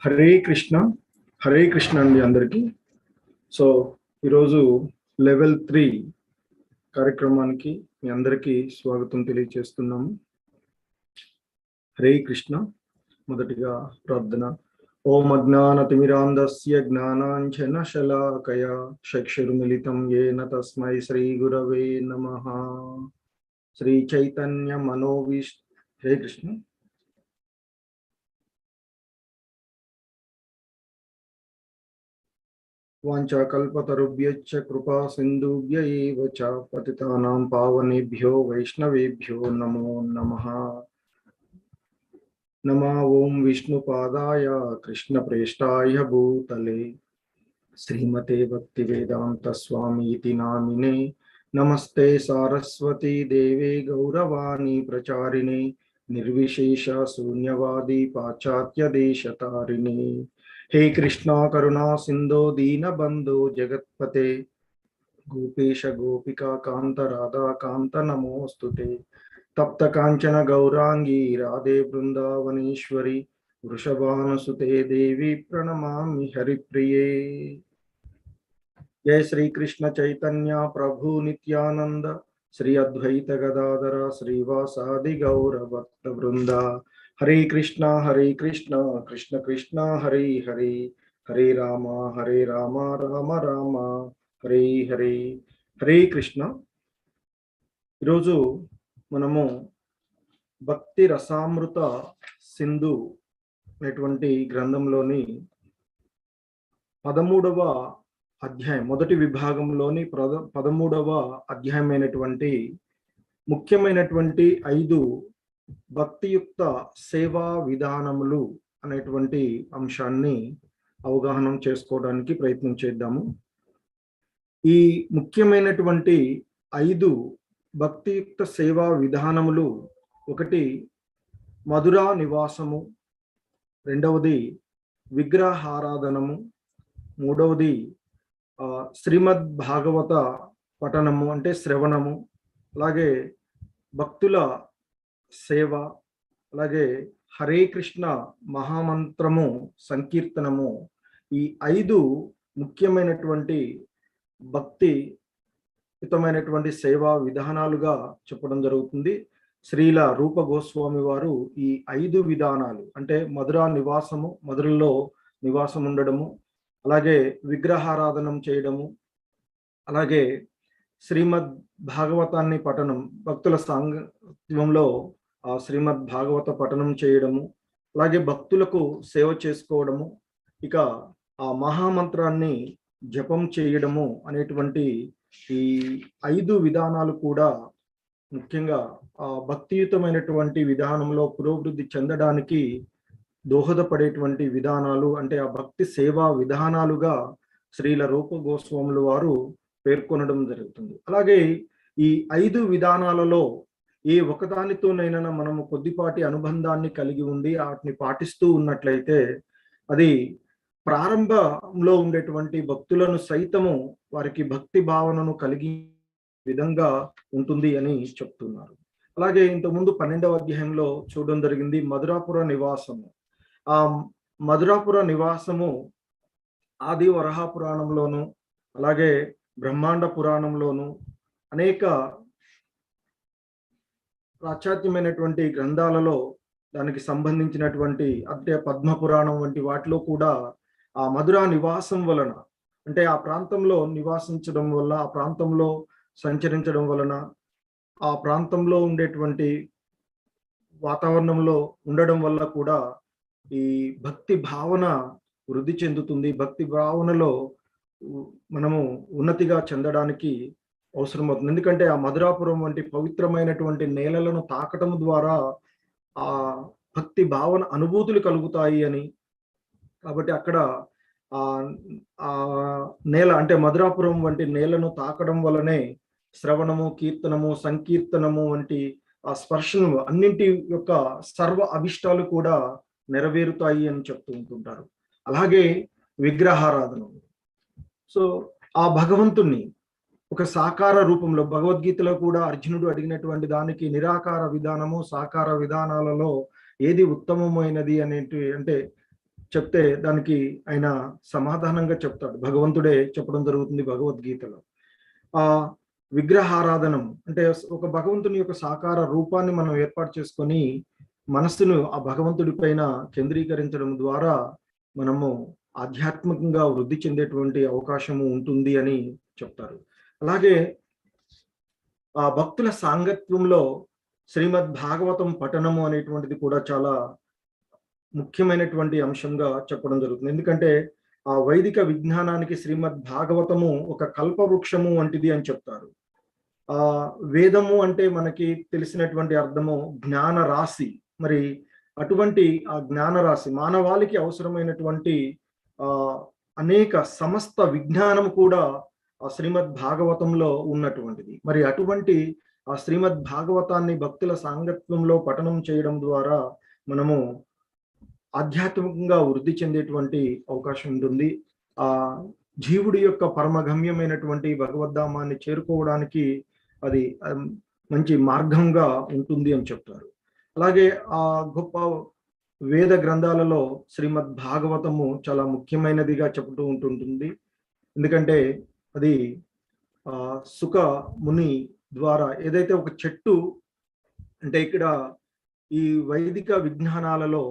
హరే కృష్ణ. హరే కృష్ణ అండి అందరికీ. సో ఈరోజు లెవెల్ 3 కార్యక్రమానికి మీ అందరికీ స్వాగతం తెలియజేస్తున్నాము. హరే కృష్ణ. మొదటిగా ప్రార్థన. ఓం అజ్ఞానతిమిరాంధస్య జ్ఞానాంజనశలాకయా చక్షుర్మిలితం యేన తస్మై శ్రీ గురవే నమః. శ్రీ చైతన్య మనోవిష్. హరే కృష్ణ. వాంఛాకల్పతరుభ్యశ్చ కృపా సింధుభ్య ఏవ చ పతితానాం పావనేభ్యో వైష్ణవేభ్యో నమో నమః. నమో ఓం విష్ణుపాదాయ కృష్ణప్రేష్టాయ భూతలే శ్రీమతే భక్తివేదాంత స్వామీతి నామినే. నమస్తే సారస్వతీ దేవే గౌరవాణి ప్రచారిణే నిర్విశేష శూన్యవాది పాశ్చాత్య దేశతారిణి. हे कृष्णा करुणा सिंधो दीनबंधो जगत्पते गोपेश गोपिका कांत राधा कांत नमोस्तुते. तप्त कांचन गौरांगी राधे वृंदावनेश्वरी वृषभानुसुते देवी प्रणमामि हरिप्रिये. जय श्री कृष्ण चैतन्य प्रभु नित्यानंद श्री अद्वैत गदाधर श्रीवासादि गौर भक्त वृंदा. हरे कृष्ण कृष्ण कृष्ण हरे हरे हरे राम राम राम हरे हरे. हरे कृष्ण. ఈరోజు మనము భక్తి రసామృత సింధు అనేటువంటి గ్రంథంలోని 13వ అధ్యాయం మొదటి విభాగంలోని 13వ అధ్యాయమైనటువంటి ముఖ్యమైనటువంటి 5 భక్తియుక్త సేవా విధానములు అనేటువంటి అంశాన్ని అవగాహన చేసుకోవడానికి ప్రయత్నం చేద్దాము. ఈ ముఖ్యమైనటువంటి 5 భక్తియుక్త సేవా విధానములు, ఒకటి మధురా నివాసము, రెండవది విగ్రహారాధనము, మూడవది శ్రీమద్ భాగవత పఠనము అంటే శ్రవణము, అలాగే భక్తుల సేవ, అలాగే హరే కృష్ణ మహామంత్రము సంకీర్తనము. ఈ 5 ముఖ్యమైనటువంటి భక్తియుతమైనటువంటి సేవా విధానాలుగా చెప్పడం జరుగుతుంది. శ్రీల రూప గోస్వామి వారు ఈ 5 విధానాలు అంటే మధురా నివాసము, మధురలో నివాసం ఉండడము, అలాగే విగ్రహారాధనం చేయడము, అలాగే శ్రీమద్ భాగవతాన్ని పఠనం, భక్తుల సాంగత్యంలో ఆ శ్రీమద్ భాగవత పఠనం చేయడము, అలాగే భక్తులకు సేవ చేసుకోవడము, ఇక ఆ మహామంత్రాన్ని జపం చేయడము అనేటువంటి ఈ 5 విధానాలు కూడా ముఖ్యంగా ఆ భక్తియుతమైనటువంటి విధానంలో పురోభివృద్ధి చెందడానికి దోహదపడేటువంటి విధానాలు, అంటే ఆ భక్తి సేవా విధానాలుగా శ్రీల రూప గోస్వాముల వారు పేర్కొనడం జరుగుతుంది. అలాగే ఈ 5 విధానాలలో ఏ ఒకదానితోనైనా మనము కొద్దిపాటి అనుబంధాన్ని కలిగి ఉండి వాటిని పాటిస్తూ ఉన్నట్లయితే అది ప్రారంభంలో ఉండేటువంటి భక్తులను సైతము వారికి భక్తి భావనను కలిగి విధంగా ఉంటుంది అని చెప్తున్నారు. అలాగే ఇంతకుముందు 12వ అధ్యాయంలో చూడడం జరిగింది మధురాపుర నివాసము. ఆ మధురాపుర నివాసము ఆది వరాహ పురాణంలోను, అలాగే బ్రహ్మాండ పురాణంలోను, అనేక ప్రాచాత్యమైనటువంటి గ్రంథాలలో దానికి సంబంధించినటువంటి అంటే పద్మ పురాణం వంటి వాటిలో కూడా ఆ మధురా నివాసం వలన, అంటే ఆ ప్రాంతంలో నివాసించడం వల్ల, ఆ ప్రాంతంలో సంచరించడం వలన, ఆ ప్రాంతంలో ఉండేటువంటి వాతావరణంలో ఉండడం వల్ల కూడా ఈ భక్తి భావన వృద్ధి చెందుతుంది. భక్తి భావనలో మనము ఉన్నతిగా చెందడానికి అవసరమవుతుంది. ఎందుకంటే ఆ మధురాపురం వంటి పవిత్రమైనటువంటి నేలలను తాకటం ద్వారా ఆ భక్తి భావన అనుభూతులు కలుగుతాయి అని, కాబట్టి అక్కడ ఆ నేల అంటే మధురాపురం వంటి నేలను తాకడం వలనే శ్రవణము, కీర్తనము, సంకీర్తనము వంటి ఆ స్పర్శను అన్నింటి యొక్క సర్వ అభిష్టాలు కూడా నెరవేరుతాయి అని చెప్తూ ఉంటుంటారు. అలాగే విగ్రహారాధన. సో ఆ భగవంతుణ్ణి ఒక సాకార రూపంలో, భగవద్గీతలో కూడా అర్జునుడు అడిగినటువంటి దానికి నిరాకార విధానము, సాకార విధానాలలో ఏది ఉత్తమమైనది అనేటి అంటే చెప్తే దానికి ఆయన సమాధానంగా చెప్తాడు. భగవంతుడే చెప్పడం జరుగుతుంది భగవద్గీతలో. ఆ విగ్రహారాధనం అంటే ఒక భగవంతుని యొక్క సాకార రూపాన్ని మనం ఏర్పాటు చేసుకొని మనస్సును ఆ భగవంతుడి పైన కేంద్రీకరించడం ద్వారా మనము ఆధ్యాత్మికంగా వృద్ధి చెందేటువంటి అవకాశము ఉంటుంది అని చెప్తారు. అలాగే ఆ భక్తుల సాంగత్యంలో శ్రీమద్ భాగవతం పఠనము అనేటువంటిది కూడా చాలా ముఖ్యమైనటువంటి అంశంగా చెప్పడం జరుగుతుంది. ఎందుకంటే ఆ వైదిక విజ్ఞానానికి శ్రీమద్ భాగవతము ఒక కల్పవృక్షము వంటిది అని చెప్తారు. ఆ వేదము అంటే మనకి తెలిసినటువంటి అర్థము జ్ఞాన రాశి. మరి అటువంటి ఆ జ్ఞాన రాశి మానవాళికి అవసరమైనటువంటి ఆ అనేక సమస్త విజ్ఞానం కూడా ఆ శ్రీమద్ భాగవతంలో ఉన్నటువంటిది. మరి అటువంటి ఆ శ్రీమద్ భాగవతాన్ని భక్తుల సాంగత్యంలో పఠనం చేయడం ద్వారా మనము ఆధ్యాత్మికంగా వృద్ధి చెందేటువంటి అవకాశం ఉంటుంది. ఆ జీవుడి యొక్క పరమగమ్యమైనటువంటి భగవద్ధామాన్ని చేరుకోవడానికి అది మంచి మార్గంగా ఉంటుంది అని చెప్తారు. అలాగే ఆ గొప్ప వేద గ్రంథాలలో శ్రీమద్ భాగవతము చాలా ముఖ్యమైనదిగా చెబుతూ ఉంటుంటుంది. ఎందుకంటే అది సుఖ ముని ద్వారా ఏదైతే ఒక చెట్టు అంటే ఇక్కడ ఈ వైదిక విజ్ఞానాలలో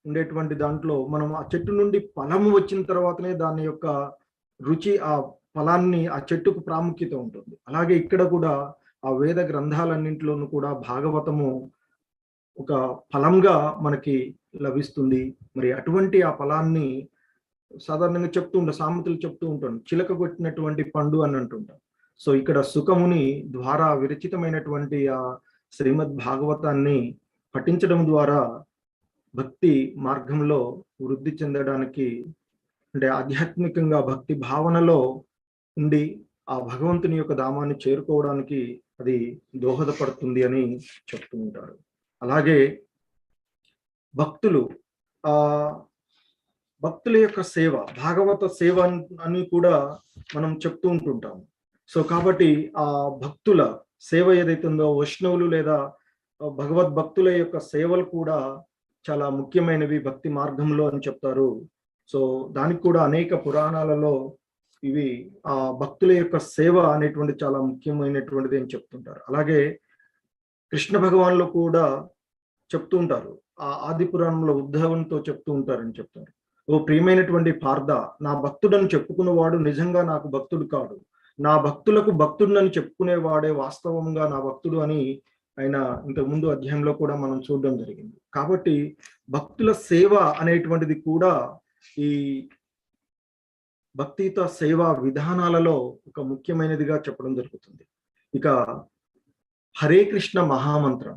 ఉండేటువంటి దాంట్లో మనం ఆ చెట్టు నుండి ఫలము వచ్చిన తర్వాతనే దాని యొక్క రుచి ఆ ఫలాన్ని ఆ చెట్టుకు ప్రాముఖ్యత ఉంటుంది. అలాగే ఇక్కడ కూడా ఆ వేద గ్రంథాలన్నింటిలోనూ కూడా భాగవతము ఒక ఫలంగా మనకి లభిస్తుంది. మరి అటువంటి ఆ ఫలాన్ని సాధారణంగా చెప్తూ ఉంటాం, సామెతలు చెప్తూ ఉంటాం, చిలక కొట్టినటువంటి పండు అని అంటుంటాం. సో ఇక్కడ సుఖముని ద్వారా విరచితమైనటువంటి ఆ శ్రీమద్ భాగవతాన్ని పఠించడం ద్వారా భక్తి మార్గంలో వృద్ధి చెందడానికి అంటే ఆధ్యాత్మికంగా భక్తి భావనలో ఉండి ఆ భగవంతుని యొక్క ధామాన్ని చేరుకోవడానికి అది దోహదపడుతుంది అని చెప్తూ ఉంటారు. అలాగే భక్తులు ఆ భక్తుల యొక్క సేవ భాగవత సేవ అని కూడా మనం చెప్తూ ఉంటుంటాం. సో కాబట్టి ఆ భక్తుల సేవ ఏదైతే ఉందో వైష్ణవులు లేదా భగవద్భక్తుల యొక్క సేవలు కూడా చాలా ముఖ్యమైనవి భక్తి మార్గంలో అని చెప్తారు. సో దానికి కూడా అనేక పురాణాలలో ఇవి ఆ భక్తుల యొక్క సేవ అనేటువంటి చాలా ముఖ్యమైనటువంటిది అని చెప్తుంటారు. అలాగే కృష్ణ భగవాన్లు కూడా చెప్తూ ఉంటారు. ఆ ఆది పురాణంలో ఉద్ధవునితో చెప్తూ ఉంటారని చెప్తారు. ఓ ప్రియమైనటువంటి పార్థ, నా భక్తుడని చెప్పుకున్నవాడు నిజంగా నాకు భక్తుడు కాడు. నా భక్తులకు భక్తుడిని చెప్పుకునేవాడే వాస్తవంగా నా భక్తుడు అని ఆయన ఇంతకు ముందు అధ్యాయంలో కూడా మనం చూడడం జరిగింది. కాబట్టి భక్తుల సేవ అనేటువంటిది కూడా ఈ భక్తియుత సేవా విధానాలలో ఒక ముఖ్యమైనదిగా చెప్పడం జరుగుతుంది. ఇక హరే కృష్ణ మహామంత్రం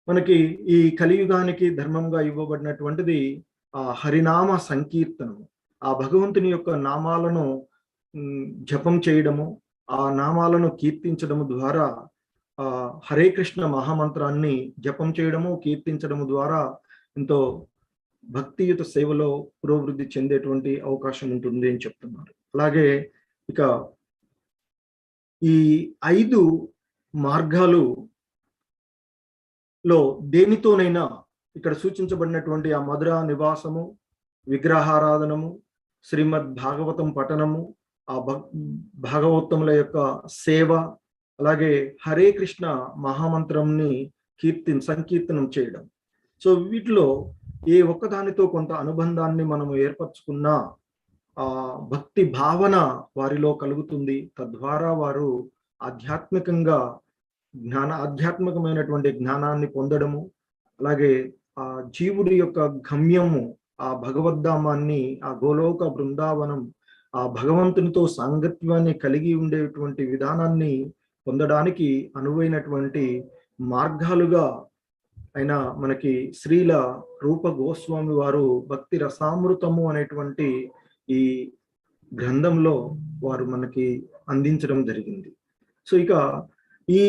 మనకి ఈ కలియుగానికి ధర్మంగా ఇవ్వబడినటువంటిది ఆ హరినామ సంకీర్తనము. ఆ భగవంతుని యొక్క నామాలను జపం చేయడము, ఆ నామాలను కీర్తించడము ద్వారా హరే కృష్ణ మహామంత్రాన్ని జపం చేయడము కీర్తించడము ద్వారా ఎంతో భక్తియుత సేవలో పురోభివృద్ధి చెందేటువంటి అవకాశం ఉంటుంది అని చెప్తున్నారు. అలాగే ఇక ఈ 5 మార్గాలు లో దేనితోనైనా ఇక్కడ సూచించబడినటువంటి ఆ మధుర నివాసము, విగ్రహారాధనము, శ్రీమద్ భాగవతం పఠనము, ఆ భాగవతముల యొక్క సేవ, అలాగే హరే కృష్ణ మహామంత్రంని సంకీర్తనం చేయడం. సో వీటిలో ఏ ఒక్కదానితో కొంత అనుబంధాన్ని మనం ఏర్పరచుకున్నా ఆ భక్తి భావన వారిలో కలుగుతుంది. తద్వారా వారు ఆధ్యాత్మికంగా ఆధ్యాత్మికమైనటువంటి జ్ఞానాన్ని పొందడము, అలాగే ఆ జీవుడి యొక్క గమ్యము ఆ భగవద్ధామాన్ని, ఆ గోలోక బృందావనం, ఆ భగవంతునితో సాంగత్యాన్ని కలిగి ఉండేటువంటి విధానాన్ని పొందడానికి అనువైనటువంటి మార్గాలుగా అయిన మనకి శ్రీల రూప గోస్వామి వారు భక్తి రసామృతము అనేటువంటి ఈ గ్రంథంలో వారు మనకి అందించడం జరిగింది. సో ఇక ఈ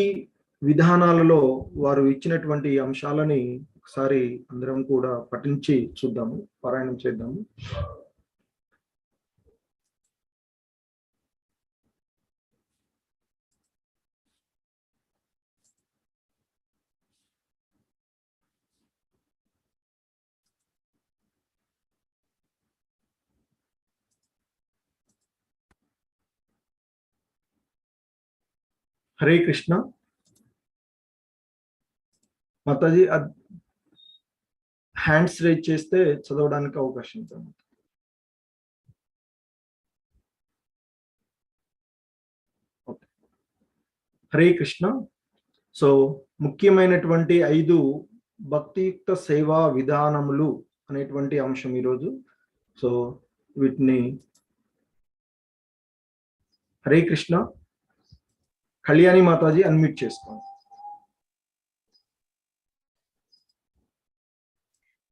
విధానాలలో వారు ఇచ్చినటువంటి అంశాలని ఒకసారి అందరం కూడా పఠించి చూద్దాము, పారాయణం చేద్దాము. హరే కృష్ణ మాతాజీ. హ్యాండ్స్ రేజ్ చేస్తే చదవడానికి అవకాశం ఉంటుంది. హరే కృష్ణ. సో ముఖ్యమైనటువంటి 5 భక్తియుక్త సేవా విధానములు అనేటువంటి అంశం ఈరోజు. సో వీటిని హరే కృష్ణ. కళ్యాణి మాతాజీ అన్మ్యూట్ చేసుకోండి.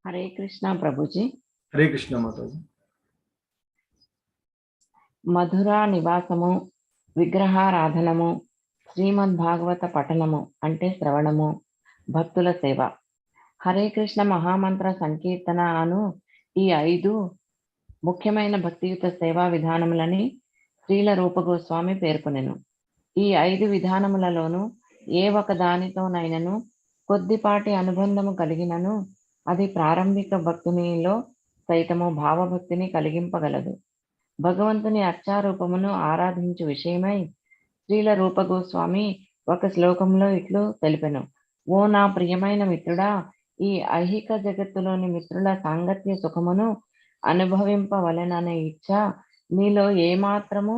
హరే కృష్ణ ప్రభుజీ. హరే కృష్ణ మాతాజీ. మధురా నివాసము, విగ్రహారాధనము, శ్రీమద్ భాగవత పఠనము అంటే శ్రవణము, భక్తుల సేవ, హరే కృష్ణ మహామంత్ర సంకీర్తన అను ఈ 5 ముఖ్యమైన భక్తియుత సేవా విధానములని శ్రీల రూప గోస్వామి పేర్కొనెను. ఈ 5 విధానములలోనూ ఏ ఒక దానితోనైనను కొద్దిపాటి అనుబంధము కలిగినను అది ప్రారంభిక భక్తునిలో సైతము భావభక్తిని కలిగింపగలదు. భగవంతుని అర్చారూపమును ఆరాధించు విషయమై శ్రీల రూప గోస్వామి ఒక శ్లోకంలో ఇట్లు తెలిపెను. ఓ నా ప్రియమైన మిత్రుడా, ఈ ఐహిక జగత్తులోని మిత్రుల సాంగత్య సుఖమును అనుభవింపవలెననే ఇచ్చ నీలో ఏమాత్రము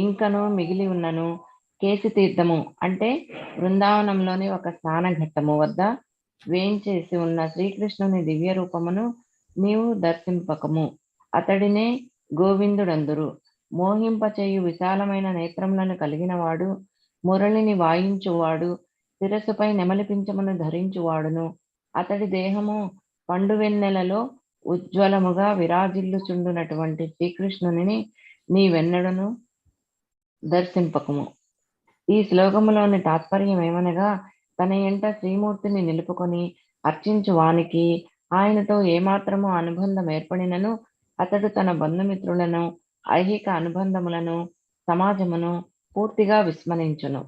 ఇంకను మిగిలి ఉన్నను కేసి తీర్థము అంటే బృందావనంలోని ఒక స్నాన ఘట్టము వద్ద వేంచేసి ఉన్న శ్రీకృష్ణుని దివ్య రూపమును నీవు దర్శింపకము. అతడినే గోవిందుడందురు. మోహింపచేయు విశాలమైన నేత్రములను కలిగిన వాడు, మురళిని వాయించువాడు, శిరస్సుపై నెమలిపించమును ధరించువాడును. అతడి దేహము పండువెన్నెలలో ఉజ్వలముగా విరాజిల్లుచుండునటువంటి శ్రీకృష్ణుని నీవెన్నడను దర్శింపకము. ఈ శ్లోకములోని తాత్పర్యం ఏమనగా, తన ఎంట శ్రీమూర్తిని నిలుపుకొని అర్చించు వానికి ఆయనతో ఏమాత్రము అనుబంధం ఏర్పడినను అతడు తన బంధుమిత్రులను, ఐహిక అనుబంధములను, సమాజమును పూర్తిగా విస్మరించును.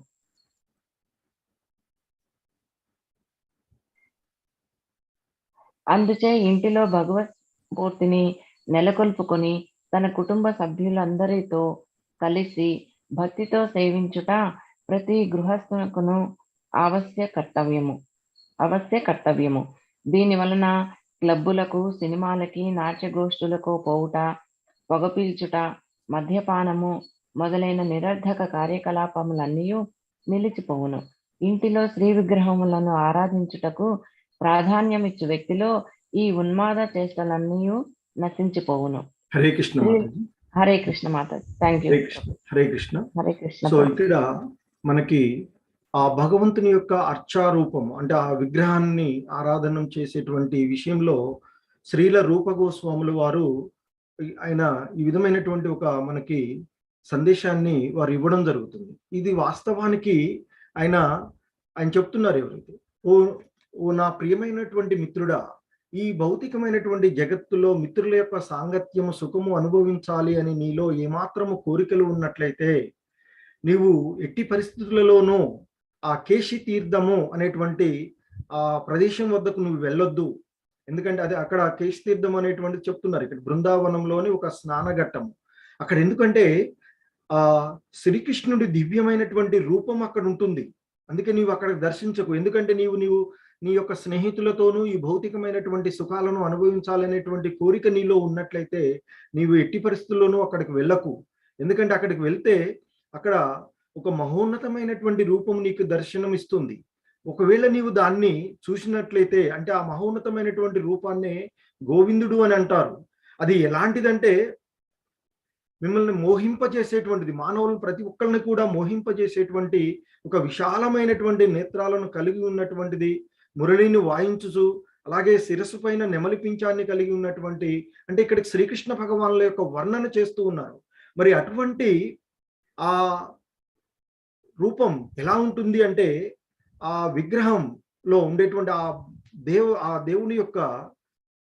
అందుచే ఇంటిలో భగవత్ పూర్తిని నెలకొల్పుకొని తన కుటుంబ సభ్యులందరితో కలిసి భక్తితో సేవించుట ప్రతి గృహస్థునకును అవశ్య కర్తవ్యము. దీని వలన క్లబ్బులకు, సినిమాలకి, నాట్యగోష్ఠులకు పోవుట, పొగ పీల్చుట, మద్యపానము మొదలైన నిరర్ధక కార్యకలాపములన్నీ నిలిచిపోవును. ఇంటిలో శ్రీ విగ్రహములను ఆరాధించుటకు ప్రాధాన్యమిచ్చు వ్యక్తిలో ఈ ఉన్మాద చేష్టలన్నీ నశించిపోవును. హరే కృష్ణ. హరే కృష్ణ మాతాజీ. Thank you. Hare Krishna. Hare Krishna. So ఇక్కడ మనకి ఆ భగవంతుని యొక్క అర్చారూపం అంటే ఆ విగ్రహాన్ని ఆరాధన చేసేటువంటి విషయంలో శ్రీల రూప గోస్వాములు వారు ఆయన ఈ విధమైనటువంటి ఒక మనకి సందేశాన్ని వారు ఇవ్వడం జరుగుతుంది. ఇది వాస్తవానికి ఆయన చెప్తున్నారు ఎవరైతే, ఓ నా ప్రియమైనటువంటి మిత్రుడా, ఈ భౌతికమైనటువంటి జగత్తులో మిత్రుల యొక్క సాంగత్యము, సుఖము అనుభవించాలి అని నీలో ఏమాత్రము కోరికలు ఉన్నట్లయితే నీవు ఎట్టి పరిస్థితులలోనూ ఆ కేశి తీర్థము అనేటువంటి ఆ ప్రదేశం వద్దకు నువ్వు వెళ్ళొద్దు. ఎందుకంటే అది అక్కడ కేశి తీర్థం అనేటువంటిది చెప్తున్నారు. ఇక్కడ బృందావనంలోని ఒక స్నానఘట్టము. అక్కడ ఎందుకంటే ఆ శ్రీకృష్ణుడి దివ్యమైనటువంటి రూపం అక్కడ ఉంటుంది. అందుకే నీవు అక్కడ దర్శించకు. ఎందుకంటే నీవు నీ యొక్క స్నేహితులతోనూ ఈ భౌతికమైనటువంటి సుఖాలను అనుభవించాలనేటువంటి కోరిక నీలో ఉన్నట్లయితే నీవు ఎట్టి పరిస్థితుల్లోనూ అక్కడికి వెళ్ళకు. ఎందుకంటే అక్కడికి వెళ్తే అక్కడ ఒక మహోన్నతమైనటువంటి రూపం నీకు దర్శనం ఇస్తుంది. ఒకవేళ నీవు దాన్ని చూసినట్లయితే అంటే ఆ మహోన్నతమైనటువంటి రూపాన్నే గోవిందుడు అని అంటారు. అది ఎలాంటిదంటే మిమ్మల్ని మోహింపజేసేటువంటిది, మానవులను ప్రతి ఒక్కరిని కూడా మోహింపజేసేటువంటి ఒక విశాలమైనటువంటి నేత్రాలను కలిగి ఉన్నటువంటిది, మురళిని వాయించుచు అలాగే శిరస్సు పైన నెమలి పించాన్ని కలిగి ఉన్నటువంటి, అంటే ఇక్కడికి శ్రీకృష్ణ భగవానుల యొక్క వర్ణన చేస్తూ ఉన్నారు. మరి అటువంటి ఆ రూపం ఎలా ఉంటుంది అంటే ఆ విగ్రహంలో ఉండేటువంటి ఆ దేవుని యొక్క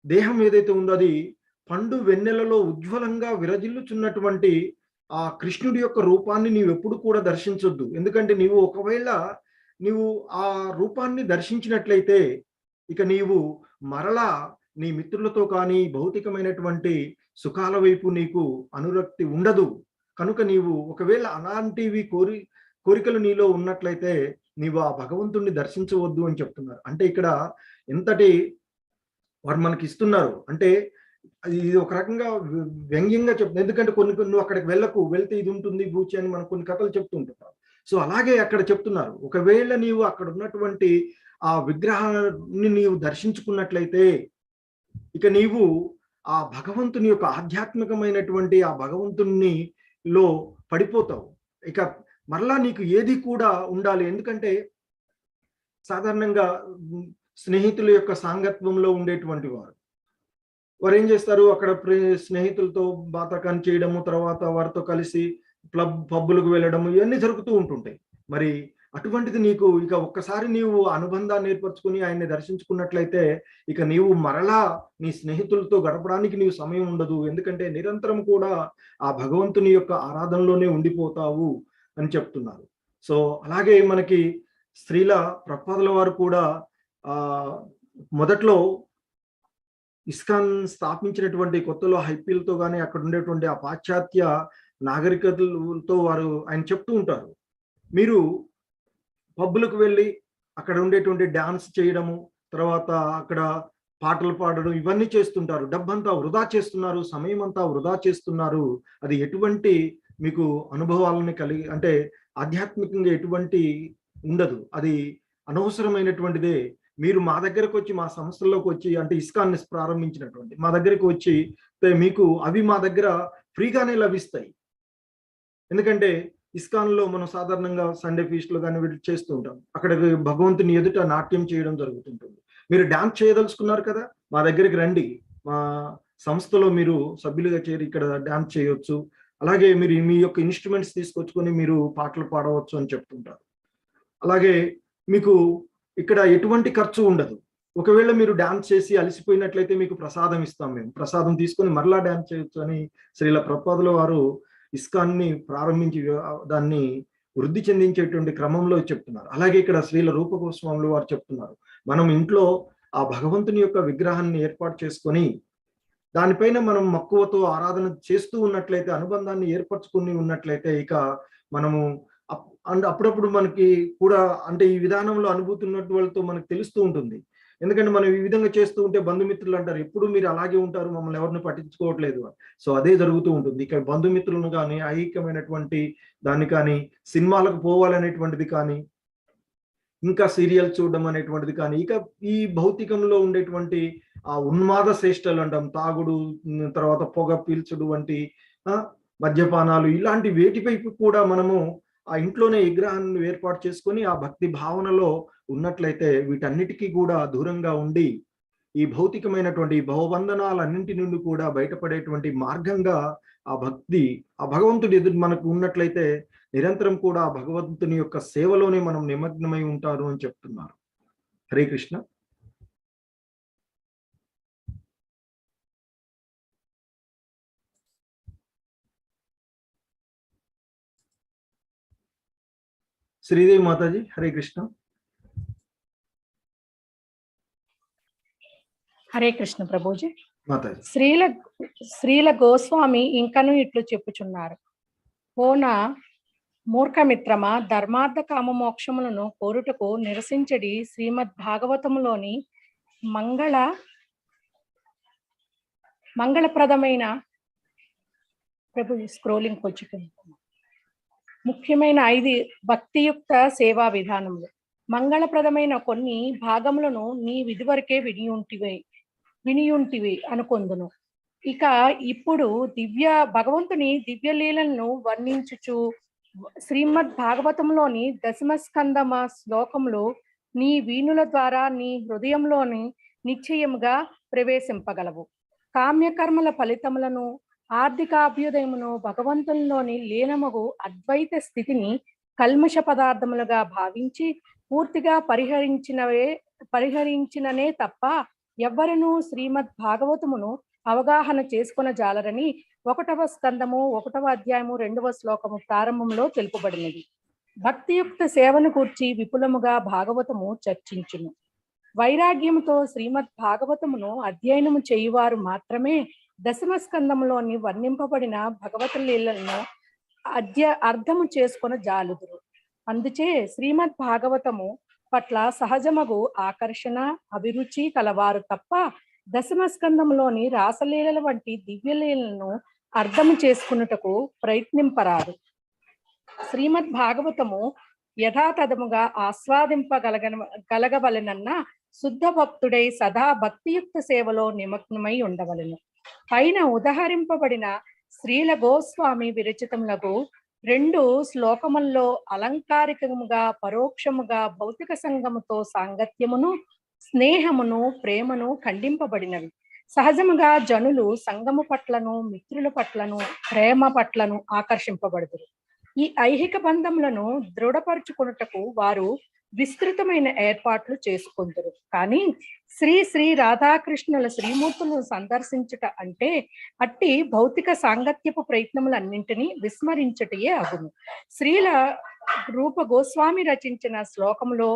దేహం ఏదైతే ఉందో అది పండు వెన్నెలలో ఉజ్వలంగా విరజిల్లుచున్నటువంటి ఆ కృష్ణుడి యొక్క రూపాన్ని నీవు ఎప్పుడు కూడా దర్శించొద్దు. ఎందుకంటే ఒకవేళ నీవు ఆ రూపాన్ని దర్శించినట్లయితే ఇక నీవు మరలా నీ మిత్రులతో కానీ భౌతికమైనటువంటి సుఖాల వైపు నీకు అనురక్తి ఉండదు. కనుక నీవు ఒకవేళ అలాంటివి కోరికలు నీలో ఉన్నట్లయితే నీవు ఆ భగవంతుణ్ణి దర్శించవద్దు అని చెప్తున్నారు. అంటే ఇక్కడ ఎంతటి వారు మనకి ఇస్తున్నారు అంటే ఇది ఒక రకంగా వ్యంగ్యంగా చెప్తుంది. ఎందుకంటే కొన్ని నువ్వు అక్కడికి వెళ్తే ఇది ఉంటుంది బూచి అని మనకు కొన్ని కథలు చెప్తూ ఉంటున్నారు. సో అలాగే అక్కడ చెప్తున్నారు, ఒకవేళ నీవు అక్కడ ఉన్నటువంటి ఆ విగ్రహాన్ని నీవు దర్శించుకున్నట్లయితే ఇక నీవు ఆ భగవంతుని యొక్క ఆధ్యాత్మికమైనటువంటి ఆ భగవంతుని లో పడిపోతావు. ఇక మరలా నీకు ఏది కూడా ఉండాలి. ఎందుకంటే సాధారణంగా స్నేహితుల యొక్క సాంగత్వంలో ఉండేటువంటి వారు ఏం చేస్తారు, అక్కడ స్నేహితులతో బాతకాన్ని చేయడము, తర్వాత వారితో కలిసి పబ్బులకు వెళ్ళడము, ఇవన్నీ జరుగుతూ ఉంటుంటాయి. మరి అటువంటిది నీకు ఇక ఒక్కసారి నీవు అనుబంధాన్ని ఏర్పరచుకుని ఆయన్ని దర్శించుకున్నట్లయితే ఇక నీవు మరలా నీ స్నేహితులతో గడపడానికి నీవు సమయం ఉండదు. ఎందుకంటే నిరంతరం కూడా ఆ భగవంతుని యొక్క ఆరాధనలోనే ఉండిపోతావు అని చెప్తున్నారు. సో అలాగే మనకి శ్రీల ప్రభుపాదుల వారు కూడా మొదట్లో ఇస్కాన్ స్థాపించినటువంటి కొత్తలో హైపీలతో కానీ అక్కడ ఉండేటువంటి ఆ పాశ్చాత్య నాగరికతలతో ఆయన చెప్తూ ఉంటారు, మీరు పబ్బులకు వెళ్ళి అక్కడ ఉండేటువంటి డాన్స్ చేయడము, తర్వాత అక్కడ పాటలు పాడడం, ఇవన్నీ చేస్తుంటారు. డబ్బంతా వృధా చేస్తున్నారు, సమయం అంతా వృధా చేస్తున్నారు. అది ఎటువంటి మీకు అనుభవాలని అంటే ఆధ్యాత్మికంగా ఎటువంటి ఉండదు, అది అనవసరమైనటువంటిదే. మీరు మా దగ్గరకు వచ్చి, మా సంస్థల్లోకి వచ్చి, అంటే ఇస్కాన్ని ప్రారంభించినటువంటి మా దగ్గరికి వచ్చి మీకు అవి మా దగ్గర ఫ్రీగానే లభిస్తాయి. ఎందుకంటే ఇస్కాన్లో మనం సాధారణంగా సండే ఫీస్ట్లో కానీ వీటి చేస్తూ ఉంటాం. అక్కడ భగవంతుని ఎదుట నాట్యం చేయడం జరుగుతుంటుంది. మీరు డాన్స్ చేయదలుచుకున్నారు కదా, మా దగ్గరికి రండి, మా సంస్థలో మీరు సభ్యులుగా చేరి ఇక్కడ డాన్స్ చేయొచ్చు, అలాగే మీరు మీ యొక్క ఇన్స్ట్రుమెంట్స్ తీసుకొచ్చుకొని మీరు పాటలు పాడవచ్చు అని చెప్తుంటారు. అలాగే మీకు ఇక్కడ ఎటువంటి ఖర్చు ఉండదు. ఒకవేళ మీరు డాన్స్ చేసి అలసిపోయినట్లయితే మీకు ప్రసాదం ఇస్తాం, మేము ప్రసాదం తీసుకొని మరలా డాన్స్ చేయొచ్చు అని శ్రీల ప్రభుపాదుల వారు ఇస్కాన్ని ప్రారంభించి దాన్ని వృద్ధి చెందించేటువంటి క్రమంలో చెప్తున్నారు. అలాగే ఇక్కడ శ్రీల రూప గోస్వాములు వారు చెప్తున్నారు, మనం ఇంట్లో ఆ భగవంతుని యొక్క విగ్రహాన్ని ఏర్పాటు చేసుకొని దానిపైన మనం మక్కువతో ఆరాధన చేస్తూ ఉన్నట్లయితే, అనుబంధాన్ని ఏర్పరచుకుని ఉన్నట్లయితే ఇక మనము అప్పుడప్పుడు మనకి కూడా అంటే ఈ విధానంలో అనుభూతి ఉన్నట్టు వాళ్ళతో మనకు తెలుస్తూ ఉంటుంది. ఎందుకంటే మనం ఈ విధంగా చేస్తూ ఉంటే బంధుమిత్రులు అంటారు, ఎప్పుడు మీరు అలాగే ఉంటారు, మమ్మల్ని ఎవరిని పట్టించుకోవట్లేదు. సో అదే జరుగుతూ ఉంటుంది. ఇక బంధుమిత్రులను కానీ, ఐహికమైనటువంటి దాన్ని కానీ, సినిమాలకు పోవాలనేటువంటిది కానీ, ఇంకా సీరియల్ చూడడం అనేటువంటిది కానీ, ఇక ఈ భౌతికంలో ఉండేటువంటి ఆ ఉన్మాద శ్రేష్టలు అంటాం, తాగుడు, తర్వాత పొగ పీల్చుడు వంటి మద్యపానాలు, ఇలాంటి వేటిపైపు కూడా మనము ఆ ఇంట్లోనే విగ్రహాన్ని ఏర్పాటు చేసుకొని ఆ భక్తి భావనలో ఉన్నట్లయితే వీటన్నిటికీ కూడా దూరంగా ఉండి ఈ భౌతికమైనటువంటి భవబంధనాలన్నింటి నుండి కూడా బయటపడేటువంటి మార్గంగా ఆ భగవంతుడి ఎదురు మనకు ఉన్నట్లయితే నిరంతరం కూడా ఆ భగవంతుని యొక్క సేవలోనే మనం నిమగ్నమై ఉంటారు అని చెప్తున్నారు. హరే కృష్ణ. శ్రీదేవి మాతాజీ, హరే కృష్ణ. హరే కృష్ణ ప్రభుజీ. మాతాజీ, శ్రీల గోస్వామి ఇంకను ఇట్లు చెప్పుచున్నారు, పోన మూర్ఖమిత్రమా, ధర్మార్థ కామ మోక్షములను కోరుటకు నిరసించడి శ్రీమద్ భాగవతములోని మంగళప్రదమైన ప్రభుజీ స్క్రోలింగ్ వచ్చుకుంది ముఖ్యమైన 5 భక్తియుక్త సేవా విధానములు. మంగళప్రదమైన కొన్ని భాగములను నీ విధి వరకే వినియుంటివి అనుకొందును. ఇక ఇప్పుడు భగవంతుని దివ్యలీలను వర్ణించుచు శ్రీమద్ భాగవతంలోని 10వ స్కందమ శ్లోకములు నీ వీణుల ద్వారా నీ హృదయంలోని నిశ్చయముగా ప్రవేశింపగలవు. కామ్యకర్మల ఫలితములను, ఆర్థికాభ్యుదయమును, భగవంతునిలోని లీనమగు అద్వైత స్థితిని కల్మష పదార్థములుగా భావించి పూర్తిగా పరిహరించిననే తప్ప ఎవ్వరూ శ్రీమద్ భాగవతమును అవగాహన చేసుకొనజాలరని 1వ స్కందము 1వ అధ్యాయము 2వ శ్లోకము ప్రారంభంలో తెలుపబడినది. భక్తియుక్త సేవను గూర్చి విపులముగా భాగవతము చర్చించును. వైరాగ్యముతో శ్రీమద్ భాగవతమును అధ్యయనము చేయువారు మాత్రమే దశమ స్కందంలోని వర్ణింపబడిన భగవత లీలలను అర్థము చేసుకొని జాలుదురు. అందుచే శ్రీమద్ భాగవతము పట్ల సహజమగు ఆకర్షణ అభిరుచి కలవారు తప్ప దశమ స్కందంలోని రాసలీలల వంటి దివ్యలీలను అర్థము చేసుకున్నటకు ప్రయత్నింపరాదు. శ్రీమద్ భాగవతము యథాతథముగా గలగవలెనన్న శుద్ధ భక్తుడై సదా భక్తియుక్త సేవలో నిమగ్నమై ఉండవలెను. పైన ఉదహరింపబడిన శ్రీల గోస్వామి విరచితములకు 2 శ్లోకముల్లో అలంకారికముగా పరోక్షముగా భౌతిక సంగముతో సాంగత్యమును స్నేహమును ప్రేమను ఖండింపబడినవి. సహజముగా జనులు సంగము పట్లను మిత్రుల పట్లను ప్రేమ పట్లను ఆకర్షింపబడుదురు. ఈ ఐహిక బంధములను దృఢపరుచుకున్నటకు వారు విస్తృతమైన ఏర్పాట్లు చేసుకుందరు. కానీ శ్రీ రాధాకృష్ణుల శ్రీమూర్తులను సందర్శించుట అంటే అట్టి భౌతిక సాంగత్యపు ప్రయత్నములన్నింటినీ విస్మరించుటయే అగును. శ్రీల రూప గోస్వామి రచించిన శ్లోకములో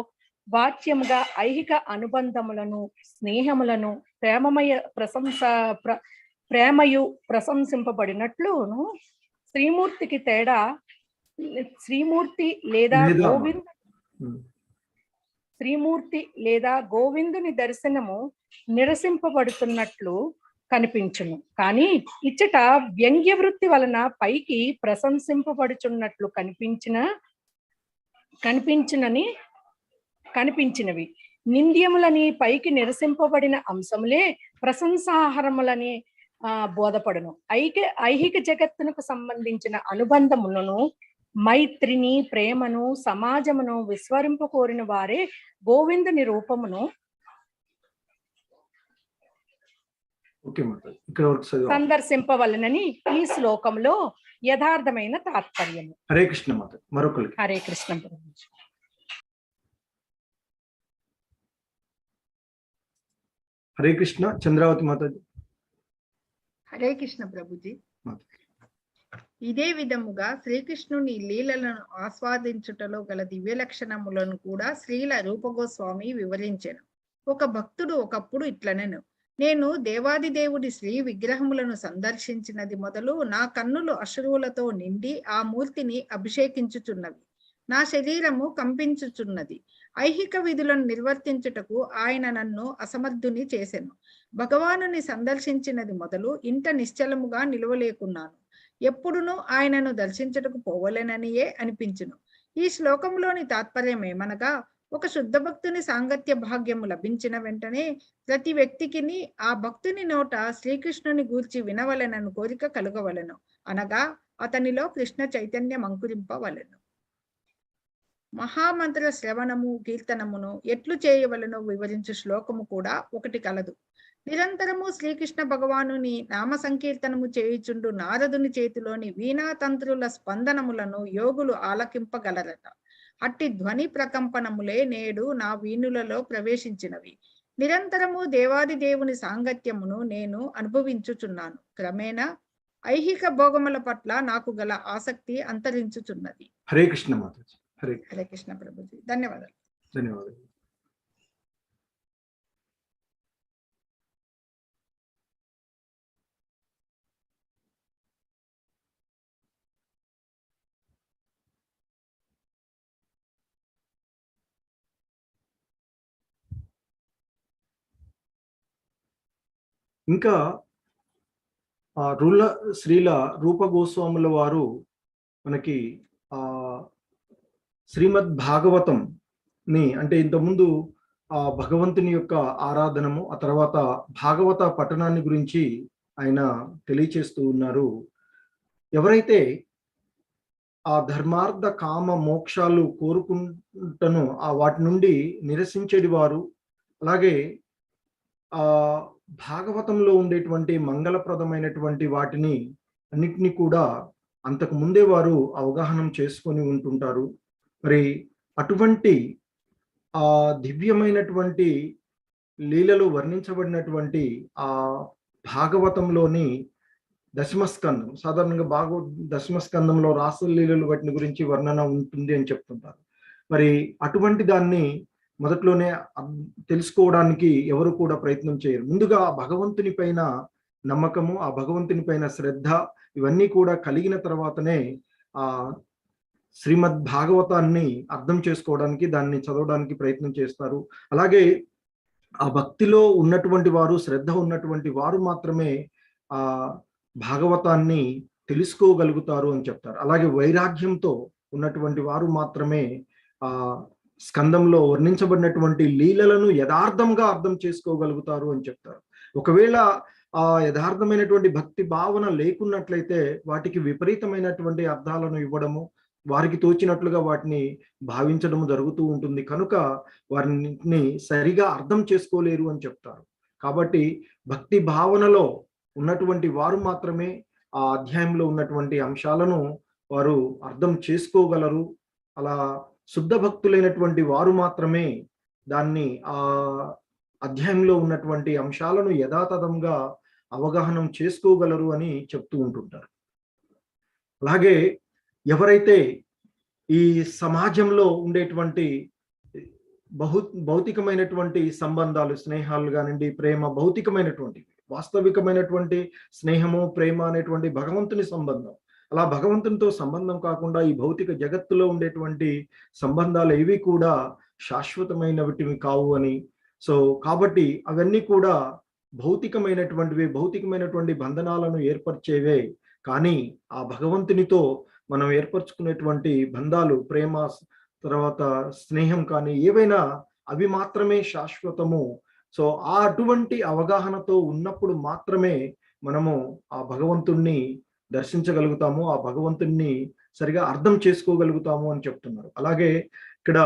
వాచ్యముగా ఐహిక అనుబంధములను స్నేహములను ప్రేమయు ప్రశంసింపబడినట్లును శ్రీమూర్తి లేదా గోవిందుని దర్శనము నిరసింపబడుతున్నట్లు కనిపించును. కానీ ఇచ్చట వ్యంగ్య వృత్తి వలన పైకి ప్రశంసింపబడుచున్నట్లు కనిపించినవి. నింద్యములని పైకి నిరసింపబడిన అంశములే ప్రశంసాహారములని బోధపడును. ఐహిక జగత్తునకు సంబంధించిన అనుబంధములను మైత్రిని ప్రేమను సమాజమును విస్మరింపకోరిన వారే గోవిందుని రూపమును సందర్శింపవలనని ఈ శ్లోకంలో యథార్థమైన తాత్పర్యము. హరే కృష్ణ మాత. మరొకరికి హరే కృష్ణ ప్రభుజీ. హరే కృష్ణ చంద్రావతి మాతాజీ. హరే కృష్ణ ప్రభుజీ. ఇదే విధముగా శ్రీకృష్ణుని లీలలను ఆస్వాదించుటలో గల దివ్య లక్షణములను కూడా శ్రీల రూపగోస్వామి వివరించెను. ఒక భక్తుడు ఒకప్పుడు ఇట్లనెను, నేను దేవాది దేవుడి శ్రీ విగ్రహములను సందర్శించినది మొదలు నా కన్నులు అశ్రువులతో నిండి ఆ మూర్తిని అభిషేకించుచున్నవి. నా శరీరము కంపించుచున్నది. ఐహిక విధులను నిర్వర్తించుటకు ఆయన నన్ను అసమర్థుని చేసెను. భగవానుని సందర్శించినది మొదలు ఇంట నిశ్చలముగా నిలవలేకున్నాను. ఎప్పుడునూ ఆయనను దర్శించుటకు పోవలేననియే అనిపించును. ఈ శ్లోకంలోని తాత్పర్యం ఏమనగా, ఒక శుద్ధ భక్తుని సాంగత్య భాగ్యము లభించిన వెంటనే ప్రతి వ్యక్తికిని ఆ భక్తుని నోట శ్రీకృష్ణుని గూర్చి వినవలెనను కోరిక కలుగవలెను. అనగా అతనిలో కృష్ణ చైతన్యం అంకురింపవలెను. మహామంత్ర శ్రవణము కీర్తనమును ఎట్లు చేయవలనో వివరించు శ్లోకము కూడా ఒకటి కలదు. నిరంతరము శ్రీకృష్ణ భగవానుని నామ సంకీర్తనము చేయుచుండు నారదుని చేతిలోని వీణాతంత్రుల స్పందనములను యోగులు ఆలకింపగలరట. అట్టి ధ్వని ప్రకంపనములే నేడు నా వీణులలో ప్రవేశించినవి. నిరంతరము దేవాది దేవుని సాంగత్యమును నేను అనుభవించుచున్నాను. క్రమేణా ఐహిక భోగముల పట్ల నాకు గల ఆసక్తి అంతరించుచున్నది. హరే కృష్ణ మాతాజీ. హరే కృష్ణ ప్రభుజీ. ధన్యవాదాలు. ధన్యవాదాలు. ఇంకా శ్రీల రూప గోస్వాముల వారు మనకి శ్రీమద్ భాగవతం ని అంటే ఇంతకుముందు భగవంతుని యొక్క ఆరాధనము, ఆ తర్వాత భాగవత పఠనాన్ని గురించి ఆయన తెలియచేస్తూ ఉన్నారు. ఎవరైతే ఆ ధర్మార్థ కామ మోక్షాలు కోరుకుంటనో వాటి నుండి నిరసించేది వారు, అలాగే భాగవతంలో ఉండేటువంటి మంగళప్రదమైనటువంటి వాటిని అన్నిటినీ కూడా అంతకు ముందే వారు అవగాహన చేసుకొని ఉంటుంటారు. మరి అటువంటి దివ్యమైనటువంటి లీలలు వర్ణించబడినటువంటి ఆ భాగవతంలోని దశమస్కందం, సాధారణంగా దశమస్కందంలో రాసలీలలు వాటిని గురించి వర్ణన ఉంటుంది అని చెప్తుంటారు. మరి అటువంటి దాన్ని మొదట్లోనే తెలుసుకోవడానికి ఎవరు కూడా ప్రయత్నం చేయరు. ముందుగా భగవంతుని పైన నమ్మకము, ఆ భగవంతుని పైన శ్రద్ధ ఇవన్నీ కూడా కలిగిన తర్వాతనే ఆ శ్రీమద్ భాగవతాన్ని అర్థం చేసుకోవడానికి, దాన్ని చదవడానికి ప్రయత్నం చేస్తారు. అలాగే ఆ భక్తిలో ఉన్నటువంటి వారు, శ్రద్ధ ఉన్నటువంటి వారు మాత్రమే ఆ భాగవతాన్ని తెలుసుకోగలుగుతారు అని చెప్తారు. అలాగే వైరాగ్యంతో ఉన్నటువంటి వారు మాత్రమే ఆ స్కందంలో వర్ణించబడినటువంటి లీలలను యథార్థంగా అర్థం చేసుకోగలుగుతారు అని చెప్తారు. ఒకవేళ ఆ యథార్థమైనటువంటి భక్తి భావన లేకున్నట్లయితే వాటికి విపరీతమైనటువంటి అర్థాలను ఇవ్వడము, వారికి తోచినట్లుగా వాటిని భావించడం జరుగుతూ ఉంటుంది. కనుక వారిని సరిగా అర్థం చేసుకోలేరు అని చెప్తారు. కాబట్టి భక్తి భావనలో ఉన్నటువంటి వారు మాత్రమే ఆ అధ్యాయంలో ఉన్నటువంటి అంశాలను వారు అర్థం చేసుకోగలరు. అలా శుద్ధ భక్తులైనటువంటి వారు మాత్రమే దాన్ని ఆ అధ్యాయంలో ఉన్నటువంటి అంశాలను యథాతథంగా అవగాహన చేసుకోగలరు అని చెప్తూ ఉంటుంటారు. అలాగే ఎవరైతే ఈ సమాజంలో ఉండేటువంటి భౌతికమైనటువంటి సంబంధాలు, స్నేహాలు కానివ్వండి, ప్రేమ, భౌతికమైనటువంటి వాస్తవికమైనటువంటి స్నేహము, ప్రేమ అనేటువంటి భగవంతుని సంబంధం. అలా భగవంతునితో సంబంధం కాకుండా ఈ భౌతిక జగత్తులో ఉండేటువంటి సంబంధాలు ఏవి కూడా శాశ్వతమైనవి కావు అని. సో కాబట్టి అవన్నీ కూడా భౌతికమైనటువంటి బంధనాలను ఏర్పరిచేవే. కానీ ఆ భగవంతునితో మనం ఏర్పరచుకునేటువంటి బంధాలు, ప్రేమ, తర్వాత స్నేహం కానీ ఏవైనా అవి మాత్రమే శాశ్వతము. సో అటువంటి అవగాహనతో ఉన్నప్పుడు మాత్రమే మనము ఆ భగవంతుణ్ణి దర్శించగలుగుతాము, ఆ భగవంతుణ్ణి సరిగా అర్థం చేసుకోగలుగుతాము అని చెప్తున్నారు. అలాగే ఇక్కడ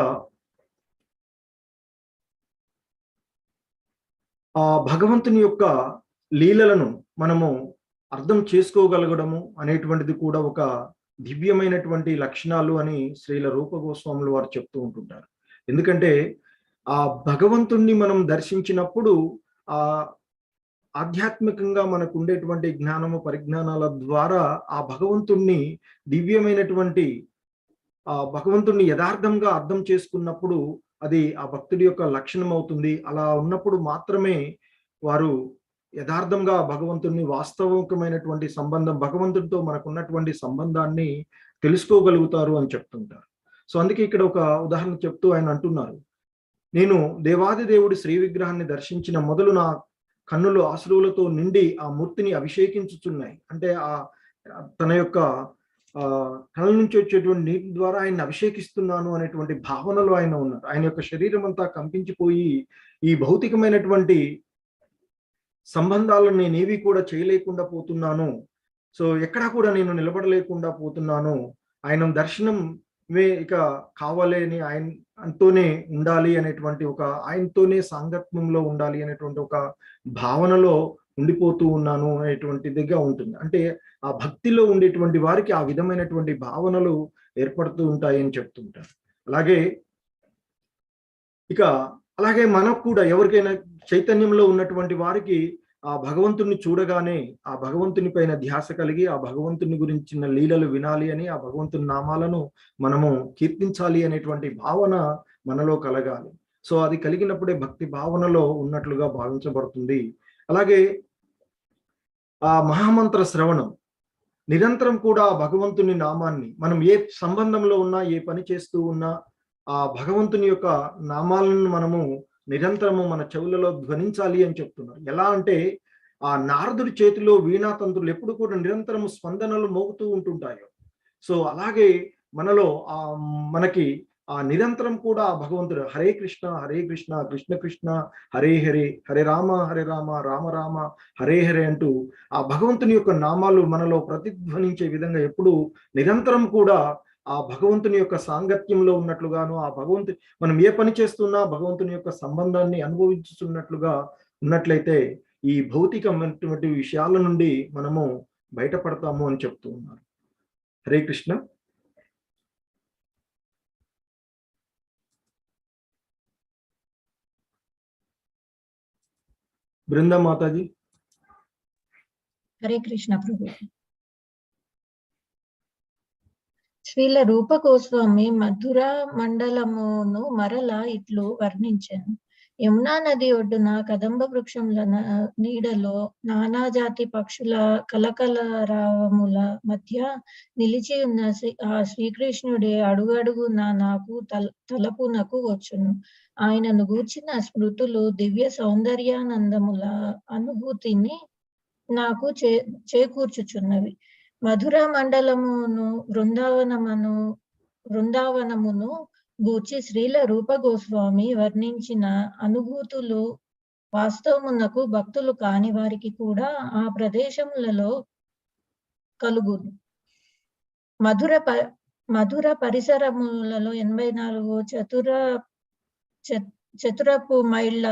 ఆ భగవంతుని యొక్క లీలలను మనము అర్థం చేసుకోగలగడము అనేటువంటిది కూడా ఒక దివ్యమైనటువంటి లక్షణాలు అని శ్రీల రూప గోస్వాములు వారు చెప్తూ ఉంటుంటారు. ఎందుకంటే ఆ భగవంతుణ్ణి మనం దర్శించినప్పుడు ఆ ఆధ్యాత్మికంగా మనకు ఉండేటువంటి జ్ఞానము, పరిజ్ఞానాల ద్వారా ఆ భగవంతుణ్ణి దివ్యమైనటువంటి ఆ భగవంతుణ్ణి యథార్థంగా అర్థం చేసుకున్నప్పుడు అది ఆ భక్తుడి యొక్క లక్షణం అవుతుంది. అలా ఉన్నప్పుడు మాత్రమే వారు యథార్థంగా భగవంతుణ్ణి, వాస్తవికమైనటువంటి సంబంధం, భగవంతుడితో మనకున్నటువంటి సంబంధాన్ని తెలుసుకోగలుగుతారు అని చెప్తుంటారు. సో అందుకే ఇక్కడ ఒక ఉదాహరణ చెప్తూ ఆయన అంటున్నారు, నేను దేవాది దేవుడి శ్రీ విగ్రహాన్ని దర్శించిన మొదలు నా కన్నులు అశ్రువులతో నిండి ఆ మూర్తిని అభిషేకించుచున్నాయి. అంటే ఆ తన యొక్క కళ్ళ నుంచి వచ్చేటువంటి నీటి ద్వారా ఆయన అభిషేకిస్తున్నాను అనేటువంటి భావనలో ఆయన ఉన్నారు. ఆయన యొక్క శరీరం అంతా కంపించిపోయి ఈ భౌతికమైనటువంటి సంబంధాలను నేనేవి కూడా చేయలేకుండా పోతున్నాను. సో ఎక్కడా కూడా నేను నిలబడలేకుండా పోతున్నాను. ఆయన దర్శనమే ఇక కావాలి అని, ఆయనతోనే ఉండాలి అనేటువంటి ఒక, ఆయనతోనే సాంగత్యంలో ఉండాలి అనేటువంటి ఒక భావనలో ఉండిపోతూ ఉన్నాను అనేటువంటిదిగా ఉంటుంది. అంటే ఆ భక్తిలో ఉండేటువంటి వారికి ఆ విధమైనటువంటి భావనలు ఏర్పడుతూ ఉంటాయని చెప్తుంటారు. అలాగే మనకు కూడా ఎవరికైనా చైతన్యంలో ఉన్నటువంటి వారికి ఆ భగవంతుని చూడగానే ఆ భగవంతుని పైన ధ్యాస కలిగి, ఆ భగవంతుని గురించిన లీలలు వినాలి అని, ఆ భగవంతుని నామాలను మనము కీర్తించాలి అనేటువంటి భావన మనలో కలగాలి. సో అది కలిగినప్పుడే భక్తి భావనలో ఉన్నట్లుగా భావించబడుతుంది. అలాగే ఆ మహామంత్ర శ్రవణం, నిరంతరం కూడా ఆ భగవంతుని నామాన్ని మనం ఏ సంబంధంలో ఉన్నా, ఏ పని చేస్తూ ఉన్నా ఆ భగవంతుని యొక్క నామాలను మనము నిరంతరము మన చెవులలో ధ్వనించాలి అని చెప్తున్నారు. ఎలా అంటే ఆ నారదుడి చేతిలో వీణాతంత్రులు ఎప్పుడు కూడా నిరంతరము స్పందనలు మోగుతూ ఉంటుంటాయో, సో అలాగే మనలో మనకి ఆ నిరంతరం కూడా ఆ భగవంతుడు హరే కృష్ణ కృష్ణ కృష్ణ హరే హరే, హరే రామ రామ రామ హరే హరే అంటూ ఆ భగవంతుని యొక్క నామాలు మనలో ప్రతిధ్వనించే విధంగా ఎప్పుడు నిరంతరం కూడా ఆ భగవంతుని యొక్క సాంగత్యంలో ఉన్నట్లుగాను, ఆ భగవంతుని మనం ఏ పని చేస్తున్నా భగవంతుని యొక్క సంబంధాన్ని అనుభవించుతున్నట్లుగా ఉన్నట్లయితే ఈ భౌతికమైనటువంటి విషయాల నుండి మనము బయటపడతాము అని చెప్తూ ఉన్నారు. హరే కృష్ణ. బృందా మాతాజీ. హరే కృష్ణ ప్రభు. శ్రీల రూప గోస్వామి మధుర మండలమును మరల ఇట్లు వర్ణించాను. యమునా నది ఒడ్డున కదంబ వృక్షముల నీడలో నానాజాతి పక్షుల కలకలరావముల మధ్య నిలిచి ఉన్న ఆ శ్రీకృష్ణుడే అడుగడుగున నాకు తలపునకు వచ్చును. ఆయనను గూర్చిన స్మృతులు దివ్య సౌందర్యానందముల అనుభూతిని నాకు చేకూర్చుచున్నవి. మధుర మండలమును బృందావనమును గూర్చి శ్రీల రూప గోస్వామి వర్ణించిన అనుభూతులు వాస్తవమునకు భక్తులు కాని వారికి కూడా ఆ ప్రదేశములలో కలుగును. మధుర పరిసరములలో 84 చతురపు మైళ్ళ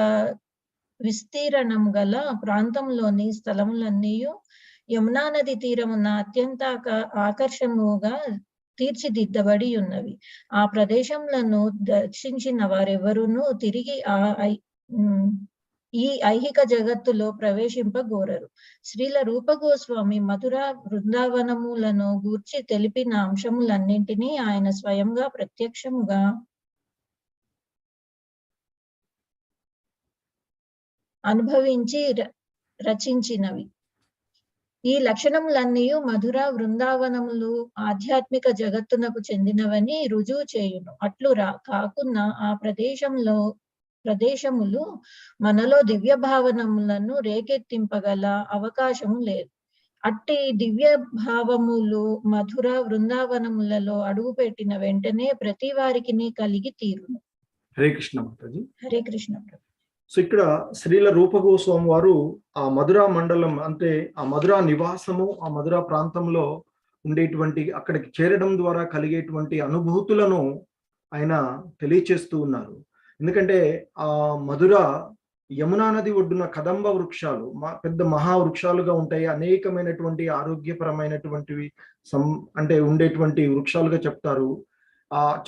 విస్తీర్ణం గల ప్రాంతంలోని స్థలములన్నీ యమునా నది తీరమున అత్యంత ఆకర్షణముగా తీర్చిదిద్దబడి ఉన్నవి. ఆ ప్రదేశములను దర్శించిన వారెవరునూ తిరిగి ఈ ఐహిక జగత్తులో ప్రవేశింపగోరరు. శ్రీల రూప గోస్వామి మధుర బృందావనములను గూర్చి తెలిపిన అంశములన్నింటినీ ఆయన స్వయంగా ప్రత్యక్షముగా అనుభవించి రచించినవి. ఈ లక్షణములన్నీ మధుర బృందావనములు ఆధ్యాత్మిక జగత్తునకు చెందినవని రుజువు చేయును. అట్లు కాకున్నా ఆ ప్రదేశములు మనలో దివ్య భావనములను రేకెత్తింపగల అవకాశము లేదు. అట్టి దివ్య భావములు మధుర బృందావనములలో అడుగుపెట్టిన వెంటనే ప్రతి వారికి కలిగి తీరును. హరే కృష్ణ మాతాజీ. హరే కృష్ణ. సో ఇక్కడ శ్రీల రూప గోస్వామి వారు ఆ మధురా మండలం అంటే ఆ మధురా నివాసము, ఆ మధురా ప్రాంతంలో ఉండేటువంటి అక్కడికి చేరడం ద్వారా కలిగేటువంటి అనుభూతులను ఆయన తెలియచేస్తూ ఉన్నారు. ఎందుకంటే ఆ మధుర యమునా నది ఒడ్డున కదంబ వృక్షాలు పెద్ద మహా వృక్షాలుగా ఉంటాయి. అనేకమైనటువంటి ఆరోగ్యపరమైనటువంటివి అంటే ఉండేటువంటి వృక్షాలుగా చెప్తారు.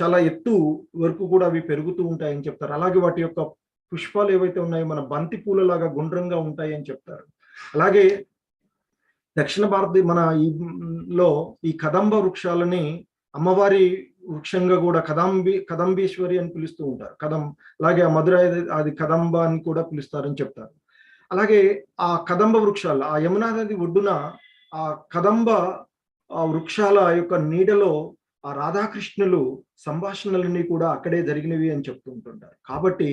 చాలా ఎత్తు వరకు కూడా అవి పెరుగుతూ ఉంటాయని చెప్తారు. అలాగే వాటి యొక్క పుష్పాలు ఏవైతే ఉన్నాయో మన బంతి పూలలాగా గుండ్రంగా ఉంటాయి అని చెప్తారు. అలాగే దక్షిణ ఈ కదంబ వృక్షాలని అమ్మవారి వృక్షంగా కూడా కదంబేశ్వరి అని పిలుస్తూ ఉంటారు. అలాగే ఆ మధుర అది కదంబ అని కూడా పిలుస్తారని చెప్తారు. అలాగే ఆ కదంబ వృక్షాలు ఆ యమునా నది ఒడ్డున ఆ కదంబ వృక్షాల యొక్క నీడలో ఆ రాధాకృష్ణులు సంభాషణలన్నీ కూడా అక్కడే జరిగినవి అని చెప్తూ ఉంటుంటారు. కాబట్టి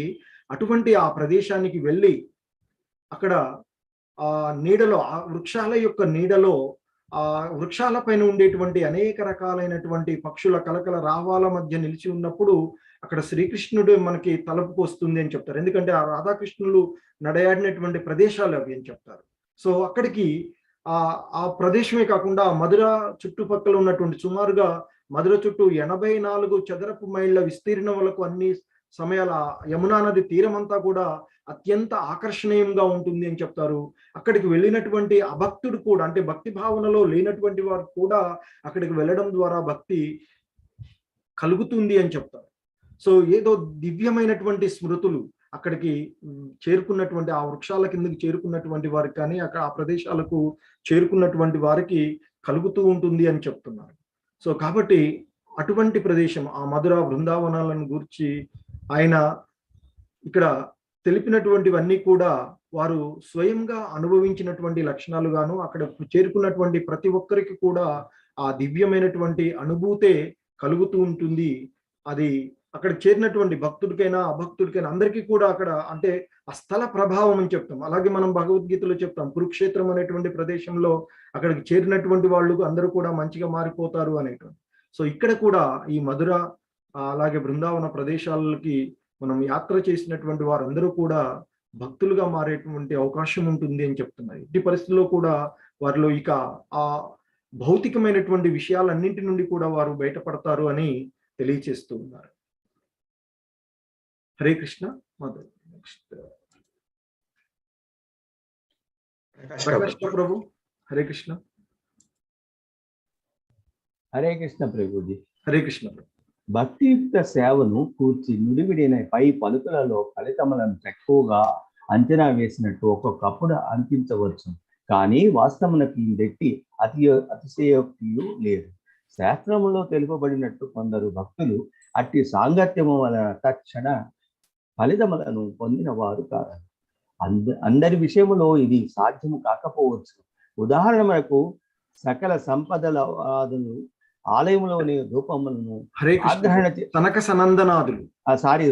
అటువంటి ఆ ప్రదేశానికి వెళ్ళి అక్కడ ఆ నీడలో ఆ వృక్షాల యొక్క నీడలో ఆ వృక్షాల పైన ఉండేటువంటి అనేక రకాలైనటువంటి పక్షుల కలకల రావాల మధ్య నిలిచి ఉన్నప్పుడు అక్కడ శ్రీకృష్ణుడు మనకి తలపుకు వస్తుంది అని చెప్తారు. ఎందుకంటే ఆ రాధాకృష్ణులు నడయాడినటువంటి ప్రదేశాలు అవి అని చెప్తారు. సో అక్కడికి ఆ ప్రదేశమే కాకుండా మధుర చుట్టుపక్కల ఉన్నటువంటి సుమారుగా మధుర చుట్టూ 84 చదరపు మైళ్ళ విస్తీర్ణములకు అన్ని సమయాల యమునా నది తీరమంతా కూడా అత్యంత ఆకర్షణీయంగా ఉంటుంది అని చెప్తారు. అక్కడికి వెళ్ళినటువంటి అభక్తుడు కూడా అంటే భక్తి భావనలో లేనటువంటి వారు కూడా అక్కడికి వెళ్ళడం ద్వారా భక్తి కలుగుతుంది అని చెప్తారు. సో ఏదో దివ్యమైనటువంటి స్మృతులు అక్కడికి చేరుకున్నటువంటి ఆ వృక్షాల కిందకి చేరుకున్నటువంటి వారికి కానీ అక్కడ ఆ ప్రదేశాలకు చేరుకున్నటువంటి వారికి కలుగుతూ ఉంటుంది అని చెప్తున్నారు. సో కాబట్టి అటువంటి ప్రదేశం ఆ మధుర బృందావనాలను గురించి ఆయన ఇక్కడ తెలిపినటువంటివన్నీ కూడా వారు స్వయంగా అనుభవించినటువంటి లక్షణాలుగాను అక్కడ చేరుకున్నటువంటి ప్రతి ఒక్కరికి కూడా ఆ దివ్యమైనటువంటి అనుభూతే కలుగుతూ ఉంటుంది. అది అక్కడ చేరినటువంటి భక్తుడికైనా అభక్తుడికైనా అందరికీ కూడా అక్కడ అంటే ఆ స్థల ప్రభావం అని చెప్తాం. అలాగే మనం భగవద్గీతలో చెప్తాం కురుక్షేత్రం అనేటువంటి ప్రదేశంలో అక్కడికి చేరినటువంటి వాళ్ళు అందరూ కూడా మంచిగా మారిపోతారు అనేటువంటి. సో ఇక్కడ కూడా ఈ మధుర అలాగే బృందావన ప్రదేశాలకి మనం యాత్ర చేసినటువంటి వారందరూ కూడా భక్తులుగా మారేటువంటి అవకాశం ఉంటుంది అని చెప్తున్నారు. ఇట్టి పరిస్థితుల్లో కూడా వారిలో ఇక ఆ భౌతికమైనటువంటి విషయాలన్నింటి నుండి కూడా వారు బయటపడతారు అని తెలియచేస్తూ ఉన్నారు. హరే కృష్ణ. ప్రభు హరే కృష్ణ. హరే కృష్ణ ప్రభుజీ. హరే కృష్ణ. భక్తియుక్త సేవను కూర్చి నుడివిడిన పై పలుకులలో ఫలితములను తక్కువగా అంచనా వేసినట్టు ఒక్కొక్కప్పుడు అనిపించవచ్చు. కానీ వాస్తవమునకు దెట్టి అతిశయోక్తియు లేదు. శాస్త్రములో తెలుపబడినట్టు కొందరు భక్తులు అట్టి సాంగత్యము వలన తక్షణ ఫలితములను పొందిన వారు కాదు. అందరి విషయంలో ఇది సాధ్యము కాకపోవచ్చు. ఉదాహరణ మనకు సకల సంపదల ఆలయంలోని రూపములను హరే కృష్ణ. ఆగ్రహణ సనక సనందనాదులు. సారీ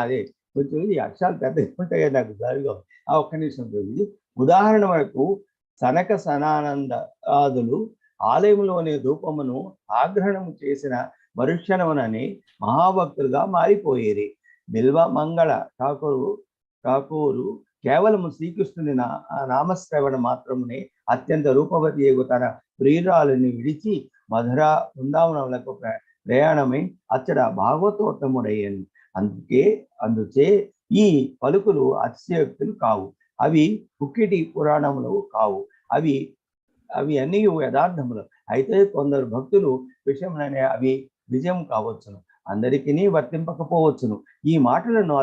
అదే కొంచెం ఈ అక్షరాలు పెద్దగా ఉంటాయి నాకు దారిలో. ఒక్క నిమిషం. ఇది ఉదాహరణ మనకు సనక సనానందాదులు ఆలయంలోని రూపమును ఆగ్రహణము చేసిన మరుక్షణమునని మహాభక్తులుగా మారిపోయేది. బిల్వ మంగళ ఠాకూరు కేవలము శ్రీకృష్ణుని నామశ్రవణ మాత్రమునే అత్యంత రూపవతి ఎగు తన ప్రియురాలని విడిచి మధుర బృందావనములకు ప్రయాణమై అచ్చట భాగవతోత్తముడయ్యాను. అందుచే ఈ పలుకులు అతిశయోక్తులు కావు, అవి కుక్కిటి పురాణములు కావు, అవి అన్నీ యథార్థములు. అయితే కొందరు భక్తులు విషయముననే అవి విజయం కావచ్చును, అందరికీ వర్తింపకపోవచ్చును. ఈ మాటలను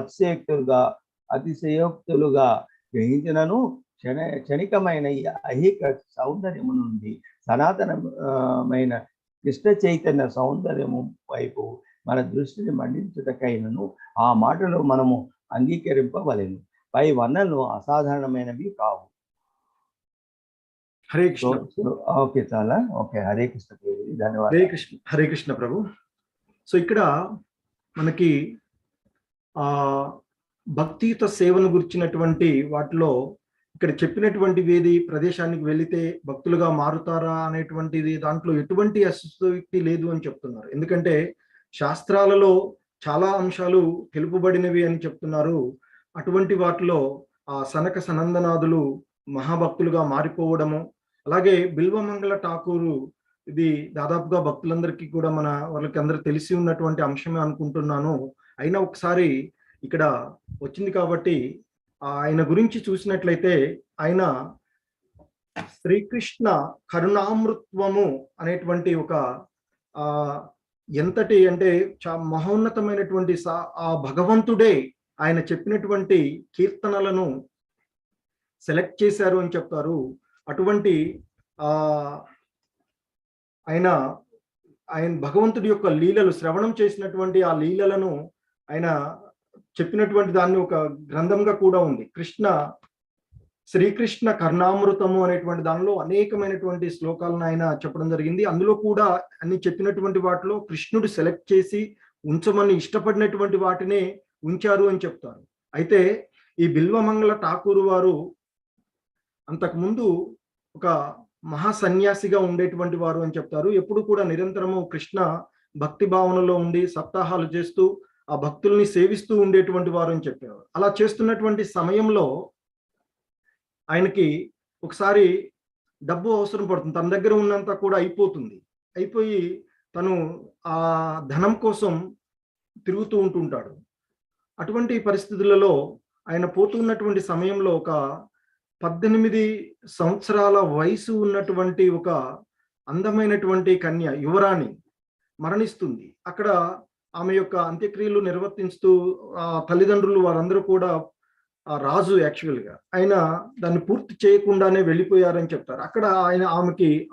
అతిశయోక్తులుగా గ్రహించినను క్షణికమైన ఈ ఐహిక సౌందర్యము నుండి సనాతనమైన కృష్ణ చైతన్య సౌందర్యము వైపు మన దృష్టిని మళ్లించుటకైనను ఆ మాటలు మనము అంగీకరింపవలెను. పై వర్ణనలు అసాధారణమైనవి కావు. హరే కృష్ణ. ఓకే, చాలా ఓకే. హరే కృష్ణ, ధన్యవాదాలు. హరే కృష్ణ. హరే కృష్ణ ప్రభు. సో ఇక్కడ మనకి భక్తియుత సేవను గురించినటువంటి వాటిలో ఇక్కడ చెప్పినటువంటి వేది ప్రదేశానికి వెళితే భక్తులుగా మారుతారా అనేటువంటిది దాంట్లో ఎటువంటి అస్తిత్వయుక్తి లేదు అని చెప్తున్నారు. ఎందుకంటే శాస్త్రాలలో చాలా అంశాలు తెలుపబడినవి అని చెప్తున్నారు. అటువంటి వాటిలో ఆ సనక సనందనాదులు మహాభక్తులుగా మారిపోవడము, అలాగే బిల్వమంగళ ఠాకూరు, ఇది దాదాపుగా భక్తులందరికీ కూడా వాళ్ళకి అందరూ తెలిసి ఉన్నటువంటి అంశమే అనుకుంటున్నాను. అయినా ఒకసారి ఇక్కడ వచ్చింది కాబట్టి ఆయన గురించి చూసినట్లయితే ఆయన శ్రీకృష్ణ కరుణామృత్వము అనేటువంటి ఒక ఎంతటి అంటే మహోన్నతమైనటువంటి ఆ భగవంతుడే ఆయన చెప్పినటువంటి కీర్తనలను సెలెక్ట్ చేశారు అని చెప్తారు. అటువంటి ఆయన భగవంతుడి యొక్క లీలలు శ్రవణం చేసినటువంటి ఆ లీలలను ఆయన చెప్పినటువంటి దాన్ని ఒక గ్రంథంగా కూడా ఉంది. శ్రీకృష్ణ కర్ణామృతము అనేటువంటి దానిలో అనేకమైనటువంటి శ్లోకాలను ఆయన చెప్పడం జరిగింది. అందులో కూడా అన్ని చెప్పినటువంటి వాటిలో కృష్ణుడు సెలెక్ట్ చేసి ఉంచమని ఇష్టపడినటువంటి వాటినే ఉంచారు అని చెప్తారు. అయితే ఈ బిల్వమంగళ ఠాకూరు వారు అంతకుముందు ఒక మహాసన్యాసిగా ఉండేటువంటి వారు అని చెప్తారు. ఎప్పుడు కూడా నిరంతరము కృష్ణ భక్తి భావనలో ఉండి సప్తాహాలు చేస్తూ ఆ భక్తుల్ని సేవిస్తూ ఉండేటువంటి వారు అని చెప్పేవారు. అలా చేస్తున్నటువంటి సమయంలో ఆయనకి ఒకసారి డబ్బు అవసరం పడుతుంది. తన దగ్గర ఉన్నంత కూడా అయిపోయి తను ఆ ధనం కోసం తిరుగుతూ ఉంటుంటాడు. అటువంటి పరిస్థితులలో ఆయన పోతున్నటువంటి సమయంలో ఒక 18 సంవత్సరాల వయసు ఉన్నటువంటి ఒక అందమైనటువంటి కన్య యువరాణి మరణిస్తుంది. అక్కడ ఆమె యొక్క అంత్యక్రియలు నిర్వర్తిస్తూ తల్లిదండ్రులు వారందరూ కూడా రాజు యాక్చువల్గా ఆయన దాన్ని పూర్తి చేయకుండానే వెళ్ళిపోయారని చెప్తారు. అక్కడ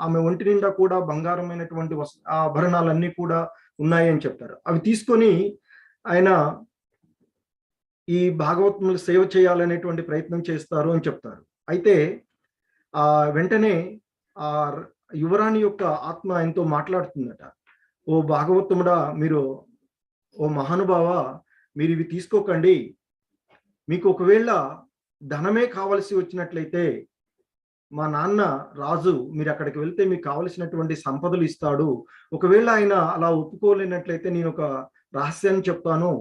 ఆమె ఒంటి నిండా కూడా బంగారమైనటువంటి ఆభరణాలన్నీ కూడా ఉన్నాయని చెప్తారు. అవి తీసుకొని ఆయన ఈ భాగవతములు సేవ చేయాలనేటువంటి ప్రయత్నం చేస్తారు అని చెప్తారు. అయితే వెంటనే ఆ యువరాణి యొక్క ఆత్మ ఆయనతో మాట్లాడుతుందట. ఓ భాగవతముడా, ఓ మహానుభావ, మీరు ఇవి తీసుకోకండి. మీకు ఒకవేళ ధనమే కావలసి వచ్చినట్లయితే మా నాన్న రాజు, మీరు అక్కడికి వెళ్తే మీకు కావలసినటువంటి సంపదలు ఇస్తాడు. ఒకవేళ ఆయన అలా ఒప్పుకోలేనట్లయితే నేను ఒక రహస్యాన్ని చెప్తాను.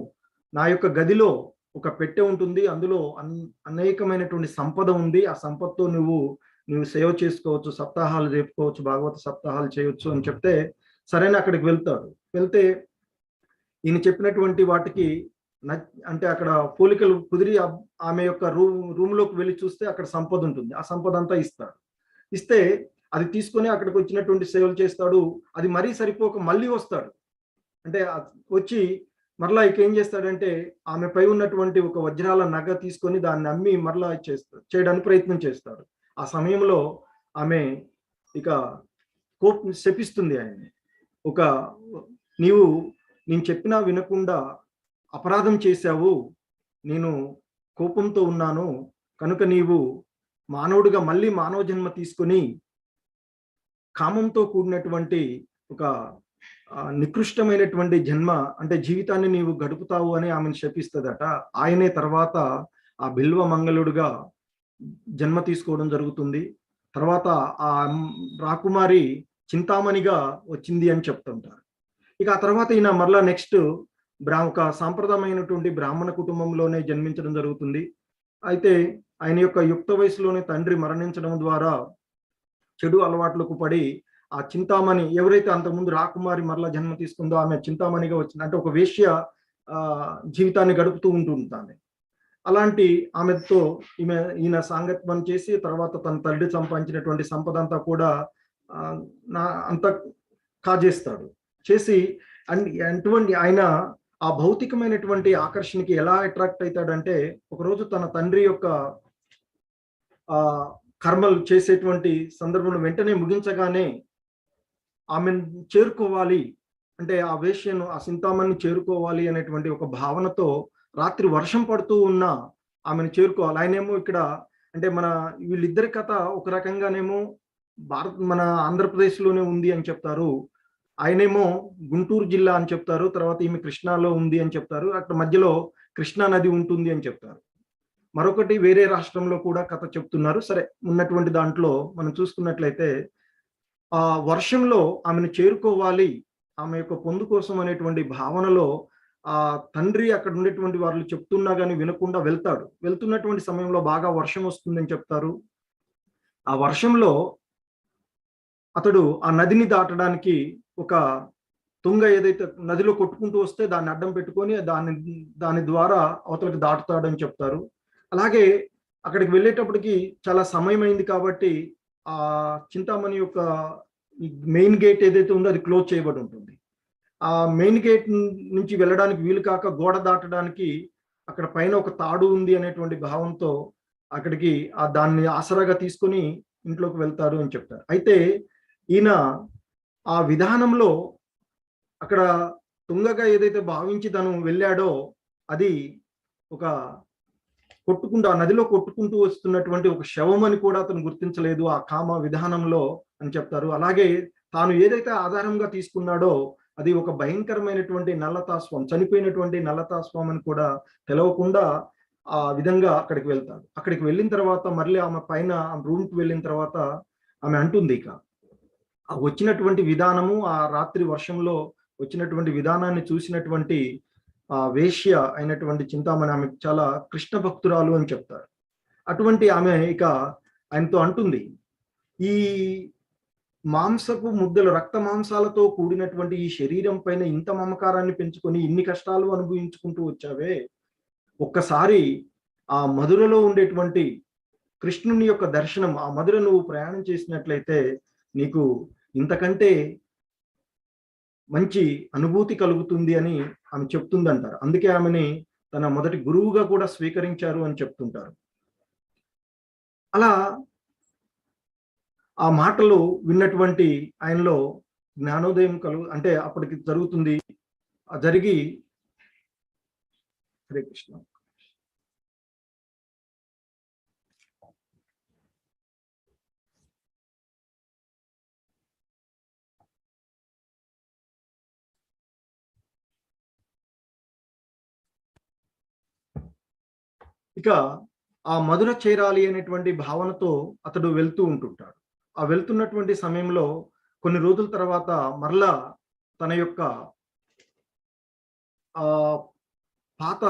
నా యొక్క గదిలో ఒక పెట్టె ఉంటుంది, అందులో అనేకమైనటువంటి సంపద ఉంది. ఆ సంపదతో నువ్వు సేవ చేసుకోవచ్చు, సప్తాహాలు జరుపుకోవచ్చు, భాగవత సప్తాహాలు చేయొచ్చు అని చెప్తే సరైన అక్కడికి వెళ్తాడు. వెళ్తే ఈయన చెప్పినటువంటి వాటికి అంటే అక్కడ పోలికలు కుదిరి ఆమె యొక్క రూమ్లోకి వెళ్ళి చూస్తే అక్కడ సంపద ఉంటుంది. ఆ సంపద అంతా ఇస్తే అది తీసుకొని అక్కడికి వచ్చినటువంటి సేవలు చేస్తాడు. అది మరీ సరిపోక మళ్ళీ వస్తాడు. అంటే వచ్చి మరలా ఇక ఏం చేస్తాడంటే ఆమెపై ఉన్నటువంటి ఒక వజ్రాల నగ తీసుకొని దాన్ని అమ్మి మరలా చేయడానికి ప్రయత్నం చేస్తాడు. ఆ సమయంలో ఆమె ఇక శపిస్తుంది ఆయన్ని. నేను చెప్పినా వినకుండా అపరాధం చేశావు, నేను కోపంతో ఉన్నాను, కనుక నీవు మానవుడిగా మళ్ళీ మానవ జన్మ తీసుకొని కామంతో కూడినటువంటి ఒక నికృష్టమైనటువంటి జన్మ అంటే జీవితాన్ని నీవు గడుపుతావు అని ఆమెను శపిస్తుందట. ఆయనే తర్వాత ఆ బిల్వ మంగళుడుగా జన్మ తీసుకోవడం జరుగుతుంది. తర్వాత ఆ రాకుమారి చింతామణిగా వచ్చింది అని చెప్తుంటారు. ఇక ఆ తర్వాత ఈయన మరలా నెక్స్ట్ ఒక సాంప్రదాయమైనటువంటి బ్రాహ్మణ కుటుంబంలోనే జన్మించడం జరుగుతుంది. అయితే ఆయన యొక్క యుక్త వయసులోనే తండ్రి మరణించడం ద్వారా చెడు అలవాట్లకు పడి ఆ చింతామణి ఎవరైతే అంతకుముందు రాకుమారి మరలా జన్మ తీసుకుందో ఆమె చింతామణిగా వచ్చింది. అంటే ఒక వేశ్య జీవితాన్ని గడుపుతూ ఉంటుంది. అలాంటి ఆమెతో ఈయన సాంగత్యం చేసి తర్వాత తన తండ్రి సంపాదించినటువంటి సంపద అంతా కూడా అంతా కాజేస్తాడు. చేసి అటువంటి ఆయన ఆ భౌతికమైనటువంటి ఆకర్షణకి ఎలా అట్రాక్ట్ అవుతాడంటే, ఒకరోజు తన తండ్రి యొక్క కర్మలు చేసేటువంటి సందర్భంలో వెంటనే ముగించగానే ఆమెను చేరుకోవాలి అంటే ఆ వేశ్యను ఆ చింతామణిని చేరుకోవాలి అనేటువంటి ఒక భావనతో రాత్రి వర్షం పడుతూ ఉన్నా ఆమెను చేరుకోవాలి. ఆయనేమో ఇక్కడ అంటే వీళ్ళిద్దరి కథ ఒక రకంగానేమో మన ఆంధ్రప్రదేశ్లోనే ఉంది అని చెప్తారు, ఆయనేమో గుంటూరు జిల్లా అని చెప్తారు, తర్వాత ఈమె కృష్ణాలో ఉంది అని చెప్తారు, అక్కడ మధ్యలో కృష్ణా నది ఉంటుంది అని చెప్తారు. మరొకటి వేరే రాష్ట్రంలో కూడా కథ చెప్తున్నారు. సరే, ఉన్నటువంటి దాంట్లో మనం చూసుకున్నట్లయితే ఆ వర్షంలో ఆమెను చేరుకోవాలి, ఆమె యొక్క పొందు కోసం అనేటువంటి భావనలో ఆ తండ్రి అక్కడ ఉండేటువంటి వాళ్ళు చెప్తున్నా కానీ వినకుండా వెళ్తాడు. వెళ్తున్నటువంటి సమయంలో బాగా వర్షం వస్తుందని చెప్తారు. ఆ వర్షంలో అతడు ఆ నదిని దాటడానికి ఒక తుంగ ఏదైతే నదిలో కొట్టుకుంటూ వస్తే దాన్ని అడ్డం పెట్టుకొని దాని ద్వారా అవతలకు దాటుతాడని చెప్తారు. అలాగే అక్కడికి వెళ్ళేటప్పటికి చాలా సమయం అయింది కాబట్టి ఆ చింతామణి యొక్క మెయిన్ గేట్ ఏదైతే ఉందో అది క్లోజ్ చేయబడి ఉంటుంది. ఆ మెయిన్ గేట్ నుంచి వెళ్ళడానికి వీలు కాక గోడ దాటడానికి అక్కడ పైన ఒక తాడు ఉంది అనేటువంటి భావంతో అక్కడికి దాన్ని ఆసరాగా తీసుకొని ఇంట్లోకి వెళ్తాడు అని చెప్తారు. అయితే ఈయన ఆ విధానంలో అక్కడ తుంగగా ఏదైతే భావించి తను వెళ్ళాడో అది ఒక ఆ నదిలో కొట్టుకుంటూ వస్తున్నటువంటి ఒక శవం అని కూడా అతను గుర్తించలేదు ఆ కామ విధానంలో అని చెప్తారు. అలాగే తాను ఏదైతే ఆధారంగా తీసుకున్నాడో అది ఒక భయంకరమైనటువంటి నల్లతాస్వం, చనిపోయినటువంటి నల్లతాస్వం అని కూడా తెలవకుండా ఆ విధంగా అక్కడికి వెళ్తాడు. అక్కడికి వెళ్ళిన తర్వాత మళ్ళీ ఆమె పైన రూమ్కి వెళ్ళిన తర్వాత ఆమె అంటుంది, ఇక ఆ వచ్చినటువంటి విధానము, ఆ రాత్రి వర్షంలో వచ్చినటువంటి విధానాన్ని చూసినటువంటి ఆ వేశ్య అయినటువంటి చింతామణి ఆమె చాలా కృష్ణ భక్తురాలు అని చెప్తారు. అటువంటి ఆమె ఇక ఆయనతో అంటుంది, ఈ మాంసపు ముద్దలు రక్త మాంసాలతో కూడినటువంటి ఈ శరీరం పైన ఇంత మమకారాన్ని పెంచుకొని ఇన్ని కష్టాలు అనుభవించుకుంటూ వచ్చావే, ఒక్కసారి ఆ మధురలో ఉండేటువంటి కృష్ణుని యొక్క దర్శనం, ఆ మధుర నువ్వు ప్రయాణం చేసినట్లయితే నీకు ఇంతకంటే మంచి అనుభూతి కలుగుతుంది అని ఆమె చెప్తుందంటారు. అందుకే ఆమెని తన మొదటి గురువుగా కూడా స్వీకరించారు అని చెప్తుంటారు. అలా ఆ మాటలు విన్నటువంటి ఆయనలో జ్ఞానోదయం అంటే అప్పటికి జరుగుతుంది. జరిగి హరే కృష్ణ ఇక ఆ మధుర చేరాలి అనేటువంటి భావనతో అతడు వెళ్తూ ఉంటుంటాడు. ఆ వెళ్తున్నటువంటి సమయంలో కొన్ని రోజుల తర్వాత మరలా తన యొక్క ఆ పాత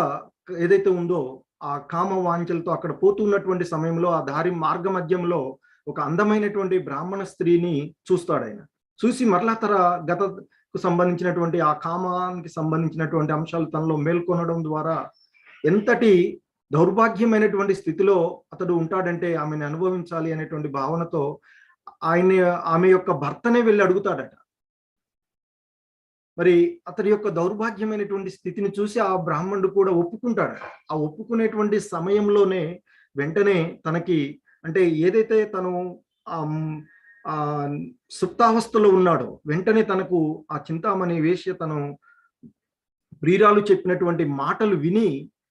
ఏదైతే ఉందో ఆ కామ వాంఛలతో అక్కడ పోతున్నటువంటి సమయంలో ఆ దారి మార్గ మధ్యంలో ఒక అందమైనటువంటి బ్రాహ్మణ స్త్రీని చూస్తాడు. ఆయన చూసి మరలా గతకు సంబంధించినటువంటి ఆ కామానికి సంబంధించినటువంటి అంశాలు తనలో మేల్కొనడం ద్వారా ఎంతటి దౌర్భాగ్యమైనటువంటి స్థితిలో అతడు ఉంటాడంటే ఆమెను అనుభవించాలి అనేటువంటి భావనతో ఆమె యొక్క భర్తనే వెళ్ళి అడుగుతాడట. మరి అతడి యొక్క దౌర్భాగ్యమైనటువంటి స్థితిని చూసి ఆ బ్రాహ్మణుడు కూడా ఒప్పుకుంటాడు. ఆ ఒప్పుకునేటువంటి సమయంలోనే వెంటనే తనకి అంటే ఏదైతే తను సుప్తావస్థలో ఉన్నాడో వెంటనే తనకు ఆ చింతామణి వేశ్య తను ప్రియురాలు చెప్పినటువంటి మాటలు విని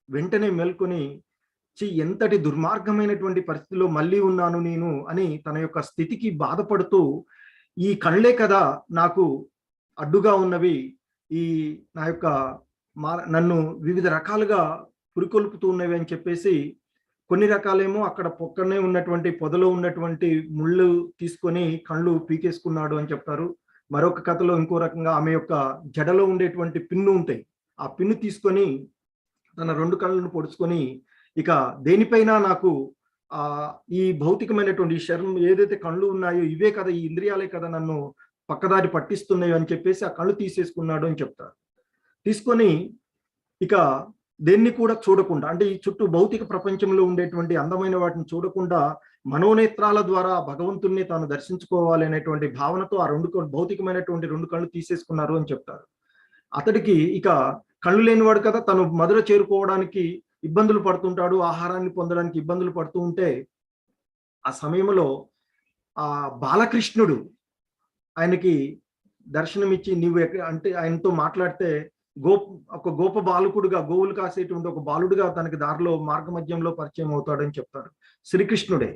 వెంటనే మేల్కొని ఎంతటి దుర్మార్గమైనటువంటి పరిస్థితిలో మళ్ళీ ఉన్నాను నేను అని తన యొక్క స్థితికి బాధపడుతూ, ఈ కళ్ళే కదా నాకు అడ్డుగా ఉన్నవి, ఈ నా యొక్క నన్ను వివిధ రకాలుగా పురికొల్పుతూ ఉన్నవి అని చెప్పేసి, కొన్ని రకాలేమో అక్కడ పక్కనే ఉన్నటువంటి పొదలో ఉన్నటువంటి ముళ్ళు తీసుకొని కళ్ళు పీకేసుకున్నాడు అని చెప్తారు. మరొక కథలో ఇంకో రకంగా ఆమె యొక్క జడలో ఉండేటువంటి పిన్ను ఉంటాయి, ఆ పిన్ను తీసుకొని తన 2 కళ్ళను పొడుచుకొని, ఇక దేనిపైన నాకు ఈ భౌతికమైనటువంటి శరీరం ఏదైతే కళ్ళు ఉన్నాయో ఇవే కదా, ఈ ఇంద్రియాలే కదా నన్ను పక్కదారి పట్టిస్తున్నాయి అని చెప్పేసి ఆ కళ్ళు తీసేసుకున్నాడు అని చెప్తారు. తీసుకొని ఇక దేన్ని కూడా చూడకుండా, అంటే ఈ చుట్టూ భౌతిక ప్రపంచంలో ఉండేటువంటి అందమైన వాటిని చూడకుండా మనోనేత్రాల ద్వారా భగవంతుణ్ణి తాను దర్శించుకోవాలి అనేటువంటి భావనతో ఆ భౌతికమైనటువంటి 2 కళ్ళు తీసేసుకున్నారు అని చెప్తారు. అతడికి ఇక కళ్ళు లేనివాడు కదా, తను మధుర చేరుకోవడానికి ఇబ్బందులు పడుతుంటాడు, ఆహారాన్ని పొందడానికి ఇబ్బందులు పడుతూ ఉంటే, ఆ సమయంలో ఆ బాలకృష్ణుడు ఆయనకి దర్శనమిచ్చి, నీవు అంటే ఆయనతో మాట్లాడితే ఒక గోప బాలకుడుగా, గోవులు కాసేటువంటి ఒక బాలుడుగా తనకి దారిలో మార్గ మధ్యంలో పరిచయం అవుతాడని చెప్తారు. శ్రీకృష్ణుడే.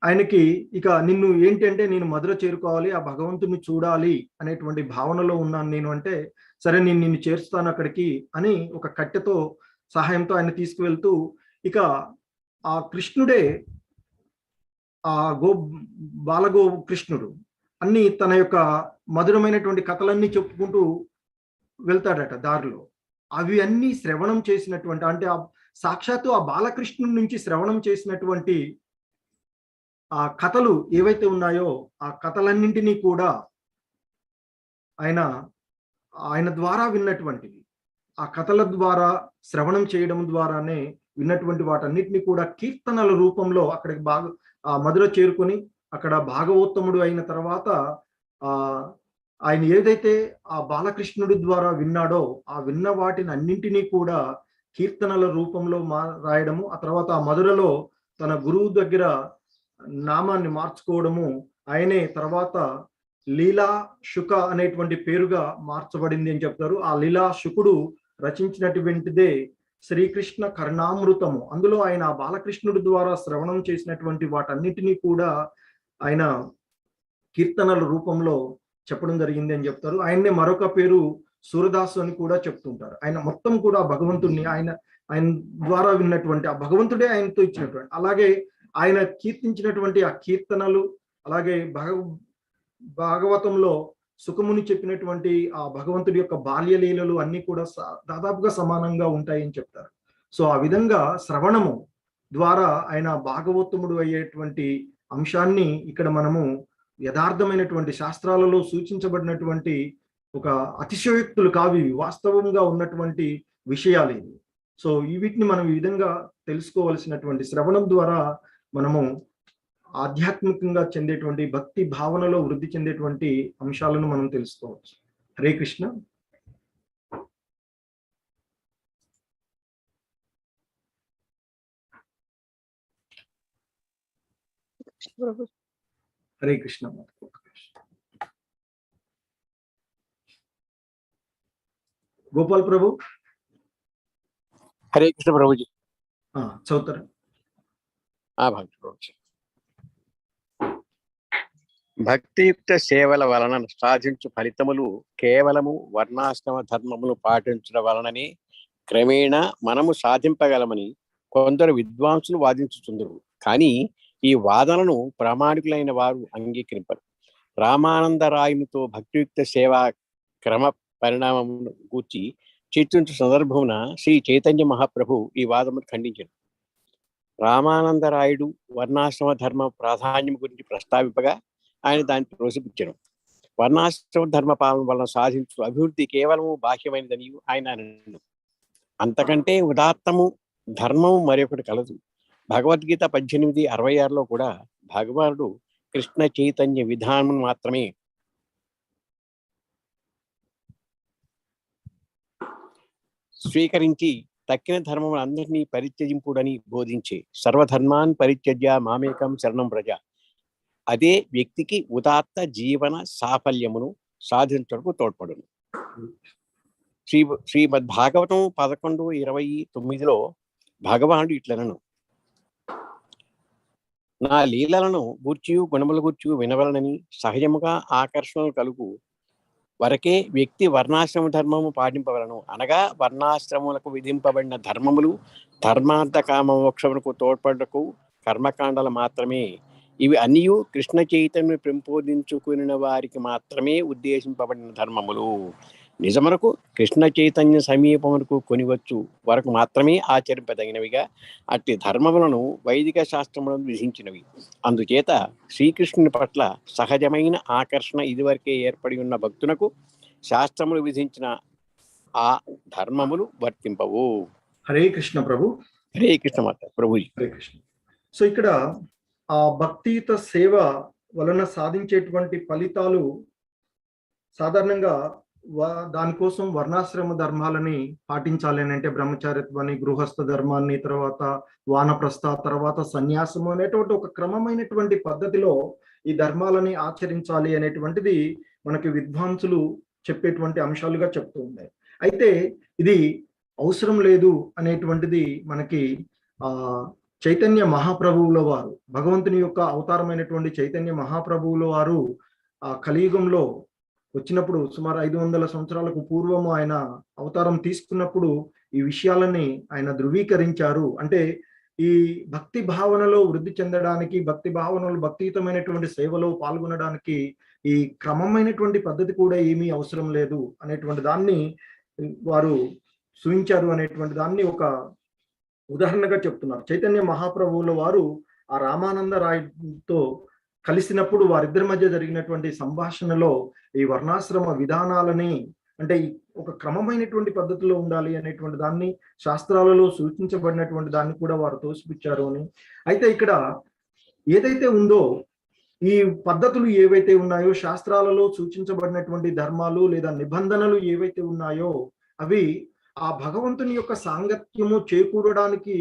ఆయనకి ఇక నిన్ను ఏంటి అంటే, నేను మధుర చేరుకోవాలి, ఆ భగవంతుని చూడాలి అనేటువంటి భావనలో ఉన్నాను నేను అంటే, సరే నేను నిన్ను చేరుస్తాను అక్కడికి అని ఒక కట్టెతో సహాయంతో ఆయన తీసుకువెళ్తూ, ఇక ఆ కృష్ణుడే, ఆ బాలగో కృష్ణుడు అన్ని తన యొక్క మధురమైనటువంటి కథలన్నీ చెప్పుకుంటూ వెళ్తాడట దారిలో. అవి అన్ని శ్రవణం చేసినటువంటి, అంటే ఆ సాక్షాత్తు ఆ బాలకృష్ణుడి నుంచి శ్రవణం చేసినటువంటి ఆ కథలు ఏవైతే ఉన్నాయో ఆ కథలన్నింటినీ కూడా ఆయన ద్వారా విన్నటువంటివి, ఆ కథల ద్వారా శ్రవణం చేయడం ద్వారానే విన్నటువంటి వాటన్నిటిని కూడా కీర్తనల రూపంలో అక్కడికి ఆ మధుర చేరుకొని, అక్కడ భాగవోత్తముడు అయిన తర్వాత ఆయన ఏదైతే ఆ బాలకృష్ణుడి ద్వారా విన్నాడో ఆ విన్న వాటిని అన్నింటినీ కూడా కీర్తనల రూపంలో రాయడము, ఆ తర్వాత ఆ మధురలో తన గురువు దగ్గర నామాన్ని మార్చుకోవడము, ఆయనే తర్వాత లీలా శుక అనేటువంటి పేరుగా మార్చబడింది అని చెప్తారు. ఆ లీలా శుకుడు రచించినటువంటిదే శ్రీకృష్ణ కర్ణామృతము. అందులో ఆయన బాలకృష్ణుడి ద్వారా శ్రవణం చేసినటువంటి వాటన్నిటినీ కూడా ఆయన కీర్తనల రూపంలో చెప్పడం జరిగింది అని చెప్తారు. ఆయన్నే మరొక పేరు సూరదాసు అని కూడా చెప్తుంటారు. ఆయన మొత్తం కూడా భగవంతుడిని ఆయన ద్వారా విన్నటువంటి ఆ భగవంతుడే ఆయనతో ఇచ్చినటువంటి, అలాగే ఆయన కీర్తించినటువంటి ఆ కీర్తనలు, అలాగే భాగవతంలో సుఖముని చెప్పినటువంటి ఆ భగవంతుడి యొక్క బాల్యలీలలు అన్ని కూడా దాదాపుగా సమానంగా ఉంటాయని చెప్తారు. సో ఆ విధంగా శ్రవణము ద్వారా ఆయన భాగవతముడు అయ్యేటువంటి అంశాన్ని ఇక్కడ మనము యథార్థమైనటువంటి శాస్త్రాలలో సూచించబడినటువంటి ఒక అతిశయోక్తులు కావి, వాస్తవంగా ఉన్నటువంటి విషయాలు ఇవి. సో వీటిని మనం ఈ విధంగా తెలుసుకోవలసినటువంటి, శ్రవణం ద్వారా మనము ఆధ్యాత్మికంగా చెందేటువంటి భక్తి భావనలో వృద్ధి చెందేటువంటి అంశాలను మనం తెలుసుకోవచ్చు. హరే కృష్ణ. హరే కృష్ణ. గోపాల్ ప్రభు. హరే కృష్ణ ప్రభుజీ. చదువుతారా? భక్తి ప్రభుజీ. భక్తియుక్త సేవల వలన సాధించు ఫలితములు కేవలము వర్ణాశ్రమ ధర్మములు పాటించడం వలననే క్రమేణా మనము సాధింపగలమని కొందరు విద్వాంసులు వాదించుచుందరు. కానీ ఈ వాదనను ప్రామాణికులైన వారు అంగీకరింపరు. రామానందరాయునితో భక్తియుక్త సేవా క్రమ పరిణామమును గూర్చి చర్చించు సందర్భమున శ్రీ చైతన్య మహాప్రభు ఈ వాదమును ఖండించారు. రామానందరాయుడు వర్ణాశ్రమ ధర్మ ప్రాధాన్యం గురించి ప్రస్తావింపగా ఆయన దాన్ని ప్రోత్సహించడం. వర్ణాశ్రమ ధర్మ పాలన వలన సాధించు అభివృద్ధి కేవలము బాహ్యమైనదని ఆయన అన్నాడు. అంతకంటే ఉదాత్తము ధర్మము మరొకటి కలదు. భగవద్గీత 18:66లో కూడా భగవానుడు కృష్ణ చైతన్య విధానం మాత్రమే స్వీకరించి తక్కిన ధర్మములు అందరినీ పరిత్యజింపుడని బోధించే సర్వధర్మాన్ పరిత్యజ్య మామేకం శరణం ప్రజ, అదే వ్యక్తికి ఉదాత్త జీవన సాఫల్యమును సాధించడానికి తోడ్పడును. శ్రీమద్ భాగవతం 11:29లో భగవానుడు ఇట్లనను, నా లీలలను గూర్చియు గుణముల గూర్చియు వినవలనని సహజముగా ఆకర్షణలు కలుగు వరకే వ్యక్తి వర్ణాశ్రమ ధర్మము పాటింపవలను. అనగా వర్ణాశ్రములకు విధింపబడిన ధర్మములు ధర్మార్థ కామ మోక్షములకు తోడ్పడకు కర్మకాండలు మాత్రమే. ఇవి అన్నీ కృష్ణ చైతన్యం పెంపొందించుకుని వారికి మాత్రమే ఉద్దేశింపబడిన ధర్మములు. నిజమునకు కృష్ణ చైతన్య సమీపమునకు కొనివచ్చు వరకు మాత్రమే ఆచరింపదగినవిగా అట్టి ధర్మములను వైదిక శాస్త్రములను విధించినవి. అందుచేత శ్రీకృష్ణుని పట్ల సహజమైన ఆకర్షణ ఇదివరకే ఏర్పడి ఉన్న భక్తునకు శాస్త్రములు విధించిన ఆ ధర్మములు వర్తింపవు. హరే కృష్ణ ప్రభు. హరే కృష్ణ మాత ప్రభుజీ. హరే కృష్ణ. సో ఇక్కడ ఆ భక్తియుత సేవ వలన సాధించేటువంటి ఫలితాలు సాధారణంగా దానికోసం వర్ణాశ్రమ ధర్మాలని పాటించాలి అని అంటే బ్రహ్మచారిత్వాన్ని, గృహస్థ ధర్మాన్ని, తర్వాత వానప్రస్థ, తర్వాత సన్యాసము అనేటువంటి ఒక క్రమమైనటువంటి పద్ధతిలో ఈ ధర్మాలని ఆచరించాలి అనేటువంటిది మనకి విద్వాంసులు చెప్పేటువంటి అంశాలుగా చెప్తూ ఉన్నాయి. అయితే ఇది అవసరం లేదు అనేటువంటిది మనకి చైతన్య మహాప్రభువుల వారు, భగవంతుని యొక్క అవతారమైనటువంటి చైతన్య మహాప్రభువుల వారు ఆ కలియుగంలో వచ్చినప్పుడు సుమారు 500 సంవత్సరాలకు పూర్వము ఆయన అవతారం తీసుకున్నప్పుడు ఈ విషయాలని ఆయన ధృవీకరించారు. అంటే ఈ భక్తి భావనలో వృద్ధి చెందడానికి, భక్తి భావనలో భక్తియుతమైనటువంటి సేవలో పాల్గొనడానికి ఈ క్రమమైనటువంటి పద్ధతి కూడా ఏమీ అవసరం లేదు అనేటువంటి దాన్ని వారు సూచించారు అనేటువంటి దాన్ని ఒక ఉదాహరణగా చెప్తున్నారు. చైతన్య మహాప్రభువుల వారు ఆ రామానంద రాయ్తో కలిసినప్పుడు వారిద్దరి మధ్య జరిగినటువంటి సంభాషణలో ఈ వర్ణాశ్రమ విధానాలని, అంటే ఒక క్రమమైనటువంటి పద్ధతిలో ఉండాలి అనేటువంటి దాన్ని శాస్త్రాలలో సూచించబడినటువంటి దాన్ని కూడా వారు తోసిపుచ్చారు అని. అయితే ఇక్కడ ఏదైతే ఉందో ఈ పద్ధతులు ఏవైతే ఉన్నాయో, శాస్త్రాలలో సూచించబడినటువంటి ధర్మాలు లేదా నిబంధనలు ఏవైతే ఉన్నాయో అవి ఆ భగవంతుని యొక్క సాంగత్యము చేకూరడానికి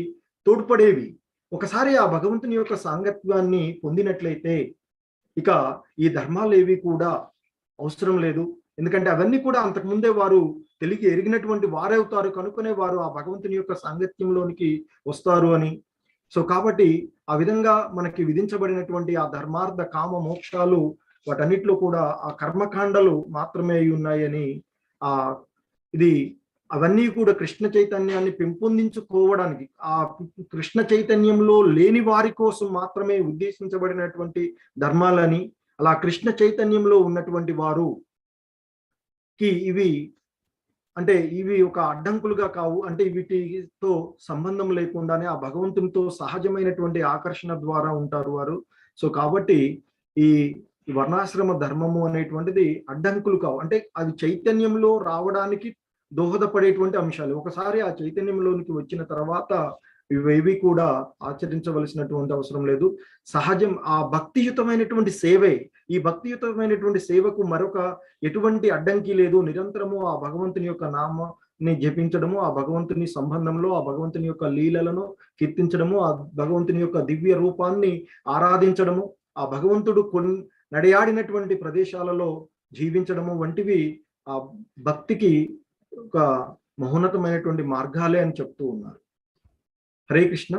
తోడ్పడేవి. ఒకసారి ఆ భగవంతుని యొక్క సాంగత్యాన్ని పొందినట్లయితే ఇక ఈ ధర్మాలు ఏవి కూడా అవసరం లేదు. ఎందుకంటే అవన్నీ కూడా అంతకుముందే వారు ఎరిగినటువంటి వారే అవుతారు కనుకనే వారు ఆ భగవంతుని యొక్క సాంగత్యంలోనికి వస్తారు అని. సో కాబట్టి ఆ విధంగా మనకి విధించబడినటువంటి ఆ ధర్మార్థ కామ మోక్షాలు వాటన్నిటిలో కూడా ఆ కర్మకాండలు మాత్రమే ఉన్నాయని, ఇది అవన్నీ కూడా కృష్ణ చైతన్యాన్ని పెంపొందించుకోవడానికి, ఆ కృష్ణ చైతన్యంలో లేని వారి కోసం మాత్రమే ఉద్దేశించబడినటువంటి ధర్మాలని, అలా కృష్ణ చైతన్యంలో ఉన్నటువంటి వారుకి ఇవి ఒక అడ్డంకులుగా కావు. అంటే వీటితో సంబంధం లేకుండానే ఆ భగవంతునితో సహజమైనటువంటి ఆకర్షణ ద్వారా ఉంటారు వారు. సో కాబట్టి ఈ వర్ణాశ్రమ ధర్మము అనేటువంటిది అడ్డంకులు కావు. అంటే అది చైతన్యంలో రావడానికి దోహదపడేటువంటి అంశాలు. ఒకసారి ఆ చైతన్యంలోనికి వచ్చిన తర్వాత ఇవేవి కూడా ఆచరించవలసినటువంటి అవసరం లేదు. సహజం ఆ భక్తియుతమైనటువంటి సేవే. ఈ భక్తియుతమైనటువంటి సేవకు మరొక ఎటువంటి అడ్డంకి లేదు. నిరంతరము ఆ భగవంతుని యొక్క నామాన్ని జపించడము, ఆ భగవంతుని సంబంధంలో ఆ భగవంతుని యొక్క లీలలను కీర్తించడము, ఆ భగవంతుని యొక్క దివ్య రూపాన్ని ఆరాధించడము, ఆ భగవంతుడు నడియాడినటువంటి ప్రదేశాలలో జీవించడము వంటివి ఆ భక్తికి ఒక మహోన్నతమైనటువంటి మార్గాలే అని చెప్తూ ఉన్నారు. హరే కృష్ణ.